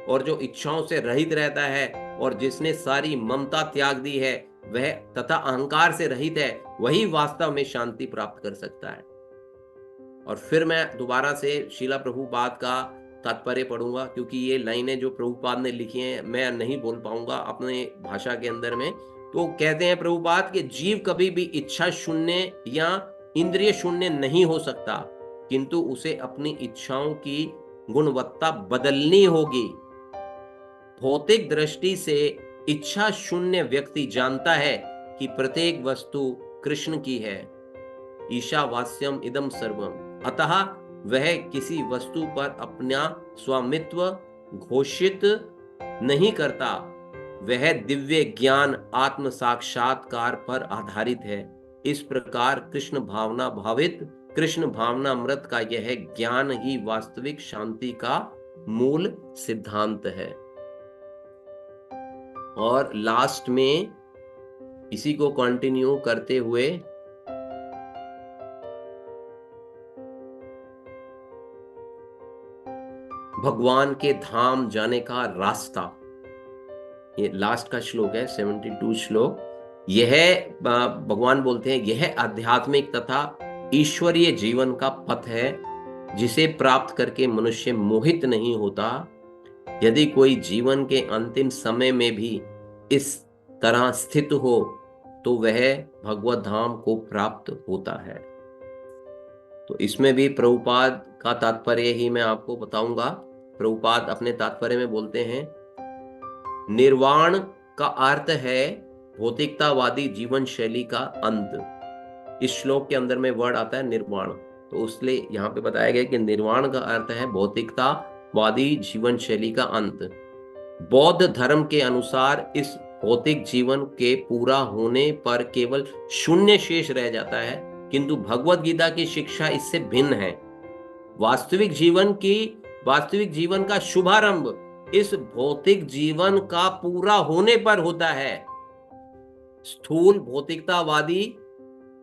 और जो इच्छाओं से रहित रहता है और जिसने सारी ममता त्याग दी है वह तथा अहंकार से रहित है, वही वास्तव में शांति प्राप्त कर सकता है। और फिर मैं दोबारा से शीला प्रभुपाद का तात्पर्य पढ़ूंगा, क्योंकि ये लाइनें जो प्रभुपाद ने लिखी हैं मैं नहीं बोल पाऊंगा अपने भाषा के अंदर में। तो कहते हैं प्रभुपाद कि जीव कभी भी इच्छा शून्य या इंद्रिय शून्य नहीं हो सकता, किंतु उसे अपनी इच्छाओं की गुणवत्ता बदलनी होगी। भौतिक दृष्टि से इच्छा शून्य व्यक्ति जानता है कि प्रत्येक वस्तु कृष्ण की है, ईशावास्यम इदम सर्वम, अतः वह किसी वस्तु पर अपना स्वामित्व घोषित नहीं करता। वह दिव्य ज्ञान आत्म साक्षात्कार पर आधारित है। इस प्रकार कृष्ण भावनामृत का यह ज्ञान ही वास्तविक शांति का मूल सिद्धांत है। और लास्ट में इसी को कंटिन्यू करते हुए भगवान के धाम जाने का रास्ता, ये लास्ट का श्लोक है, 72 श्लोक। यह भगवान बोलते हैं यह आध्यात्मिक तथा ईश्वरीय जीवन का पथ है, जिसे प्राप्त करके मनुष्य मोहित नहीं होता। यदि कोई जीवन के अंतिम समय में भी इस तरह स्थित हो तो वह भगवत धाम को प्राप्त होता है। तो इसमें भी प्रभुपाद का तात्पर्य ही मैं आपको बताऊंगा। प्रभुपाद अपने तात्पर्य में बोलते हैं, निर्वाण का अर्थ है भौतिकतावादी जीवन शैली का अंत। इस श्लोक के अंदर में वर्ड आता है निर्वाण, तो उसलिए यहाँ पे बताया गया कि निर्वाण का अर्थ है भौतिकतावादी जीवन शैली का अंत। बौद्ध धर्म के अनुसार इस भौतिक जीवन के पूरा होने पर केवल शून्य शेष रह जाता है, किंतु भगवत गीता की शिक्षा इससे भिन्न है। वास्तविक जीवन का शुभारंभ इस भौतिक जीवन का पूरा होने पर होता है। स्थूल भौतिकतावादी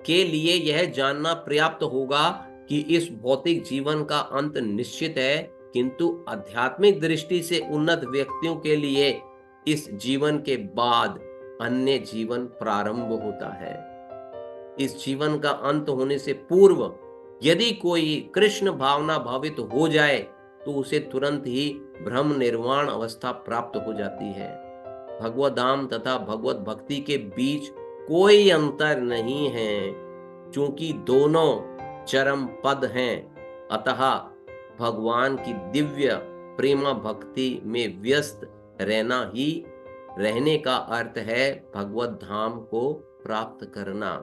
के लिए यह जानना पर्याप्त होगा कि इस भौतिक जीवन का अंत निश्चित है, किंतु आध्यात्मिक दृष्टि से उन्नत व्यक्तियों के लिए इस जीवन के बाद अन्य जीवन प्रारंभ होता है। इस जीवन का अंत होने से पूर्व यदि कोई कृष्ण भावना भावित हो जाए तो उसे तुरंत ही ब्रह्म निर्वाण अवस्था प्राप्त हो जाती है। भगवत धाम तथा भगवत भक्ति के बीच कोई अंतर नहीं है, क्योंकि दोनों चरम पद हैं। अतः भगवान की दिव्य प्रेमा भक्ति में व्यस्त रहने का अर्थ है भगवत धाम को प्राप्त करना।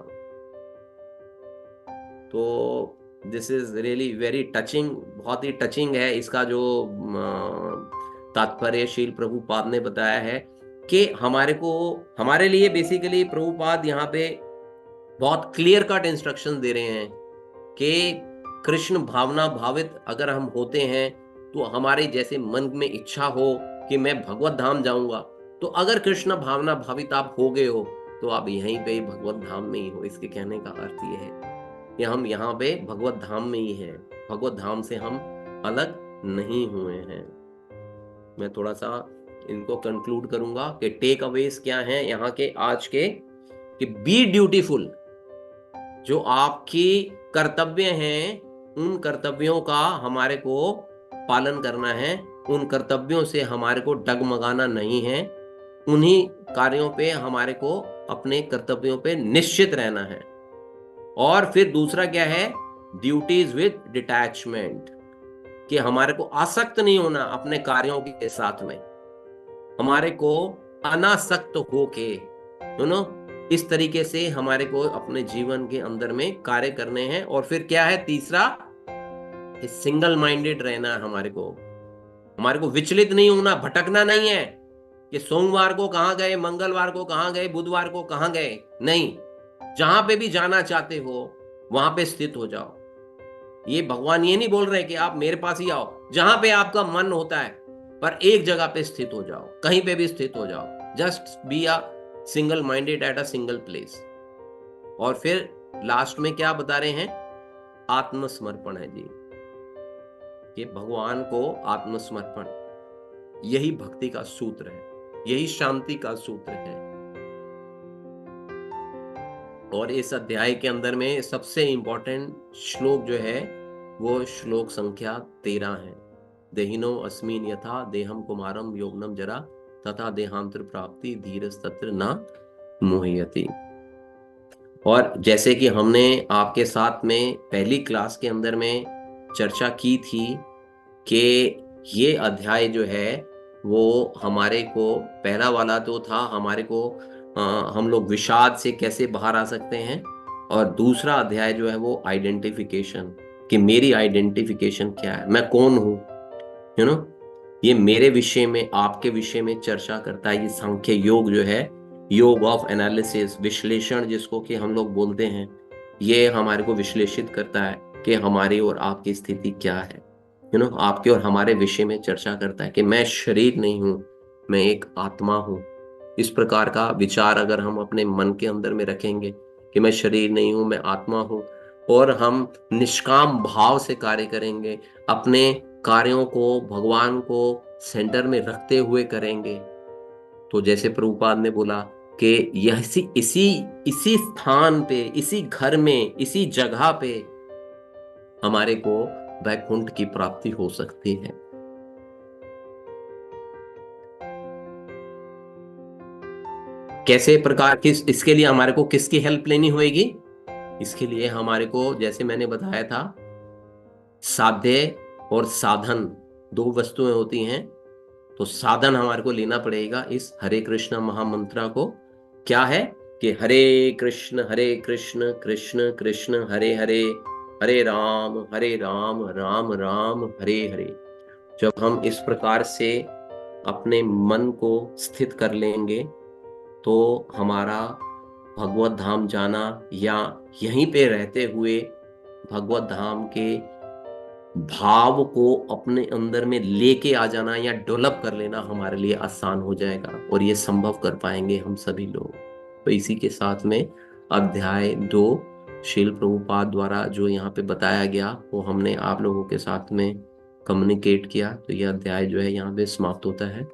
तो this is really very touching, बहुत ही टचिंग है इसका जो तात्पर्य शील प्रभुपाद ने बताया है कि हमारे लिए बेसिकली प्रभुपाद यहाँ पे बहुत क्लियर कट इंस्ट्रक्शन दे रहे हैं कि कृष्ण भावना भावित अगर हम होते हैं तो हमारे जैसे मन में इच्छा हो कि मैं भगवत धाम जाऊंगा, तो अगर कृष्ण भावना भावित आप हो गए हो तो आप यहीं पे भगवत धाम में ही हो। इसके कहने का अर्थ ये है कि हम यहाँ पे भगवत धाम में ही हैं, भगवत धाम से हम अलग नहीं हुए हैं। मैं थोड़ा सा इनको कंक्लूड करूंगा कि टेक अवेज क्या हैं यहाँ के आज के, कि बी ड्यूटीफुल। जो आपकी कर्तव्य हैं उन कर्तव्यों का हमारे को पालन करना है, उन कर्तव्यों से हमारे को डगमगाना नहीं है, उन्हीं कार्यों पे हमारे को अपने कर्तव्यों पे निश्चित रहना है। और फिर दूसरा क्या है, ड्यूटीज विद डिटैचमेंट, कि हमारे को आसक्त नहीं होना अपने कार्यों के साथ में, हमारे को अनासक्त होके इस तरीके से हमारे को अपने जीवन के अंदर में कार्य करने हैं। और फिर क्या है तीसरा, सिंगल माइंडेड रहना है हमारे को विचलित नहीं होना, भटकना नहीं है कि सोमवार को कहां गए, मंगलवार को कहां गए, बुधवार को कहां गए, नहीं, जहां पे भी जाना चाहते हो वहां पे स्थित हो जाओ। ये भगवान ये नहीं बोल रहे कि आप मेरे पास ही आओ, जहां पे आपका मन होता है पर एक जगह पे स्थित हो जाओ, कहीं पे भी स्थित हो जाओ, just be a single minded at a single place. और फिर लास्ट में क्या बता रहे हैं, आत्मसमर्पण है जी, ये भगवान को आत्मसमर्पण, यही भक्ति का सूत्र है, यही शांति का सूत्र है। और इस अध्याय के अंदर में सबसे इंपॉर्टेंट श्लोक जो है वो श्लोक संख्या 13 है। देहिनो अस्मिन यथा देहम कुमारम योगनम जरा तथा देहांतर प्राप्ति धीरज तत्र न मोहयति। और जैसे कि हमने आपके साथ में पहली क्लास के अंदर में चर्चा की थी कि ये अध्याय जो है वो हमारे को, पहला वाला तो था हमारे को हम लोग विषाद से कैसे बाहर आ सकते हैं, और दूसरा अध्याय जो है वो आइडेंटिफिकेशन, कि मेरी आइडेंटिफिकेशन क्या है, मैं कौन हूं, ये मेरे विषय में, आपके विषय में चर्चा करता है। ये सांख्य योग जो है, योग ऑफ एनालिसिस, विश्लेषण जिसको कि हम लोग बोलते हैं, ये हमारे को विश्लेषित करता है कि हमारी और आपकी स्थिति क्या है, आपके और हमारे विषय में चर्चा करता है कि मैं शरीर नहीं हूं, मैं एक आत्मा हूं। इस प्रकार का विचार अगर हम अपने मन के अंदर में रखेंगे कि मैं शरीर नहीं हूं, मैं आत्मा हूं, और हम निष्काम भाव से कार्य करेंगे, अपने कार्यों को भगवान को सेंटर में रखते हुए करेंगे, तो जैसे प्रभुपाद ने बोला कि यह इसी स्थान पे, इसी घर में, इसी जगह पे हमारे को वैकुंठ की प्राप्ति हो सकती है। कैसे प्रकार की, इसके लिए हमारे को किसकी हेल्प लेनी होगी, इसके लिए हमारे को, जैसे मैंने बताया था, साध्य और साधन दो वस्तुएं होती हैं। तो साधन हमारे को लेना पड़ेगा इस हरे कृष्ण महामंत्र को। क्या है कि हरे कृष्ण कृष्ण कृष्ण हरे हरे, हरे राम राम राम हरे हरे। जब हम इस प्रकार से अपने मन को स्थित कर लेंगे तो हमारा भगवत धाम जाना या यहीं पे रहते हुए भगवत धाम के भाव को अपने अंदर में लेके आ जाना या डेवलप कर लेना हमारे लिए आसान हो जाएगा, और ये संभव कर पाएंगे हम सभी लोग। तो इसी के साथ में अध्याय 2 शील प्रभुपाद द्वारा जो यहाँ पे बताया गया वो हमने आप लोगों के साथ में कम्युनिकेट किया। तो यह अध्याय जो है यहाँ पे समाप्त होता है।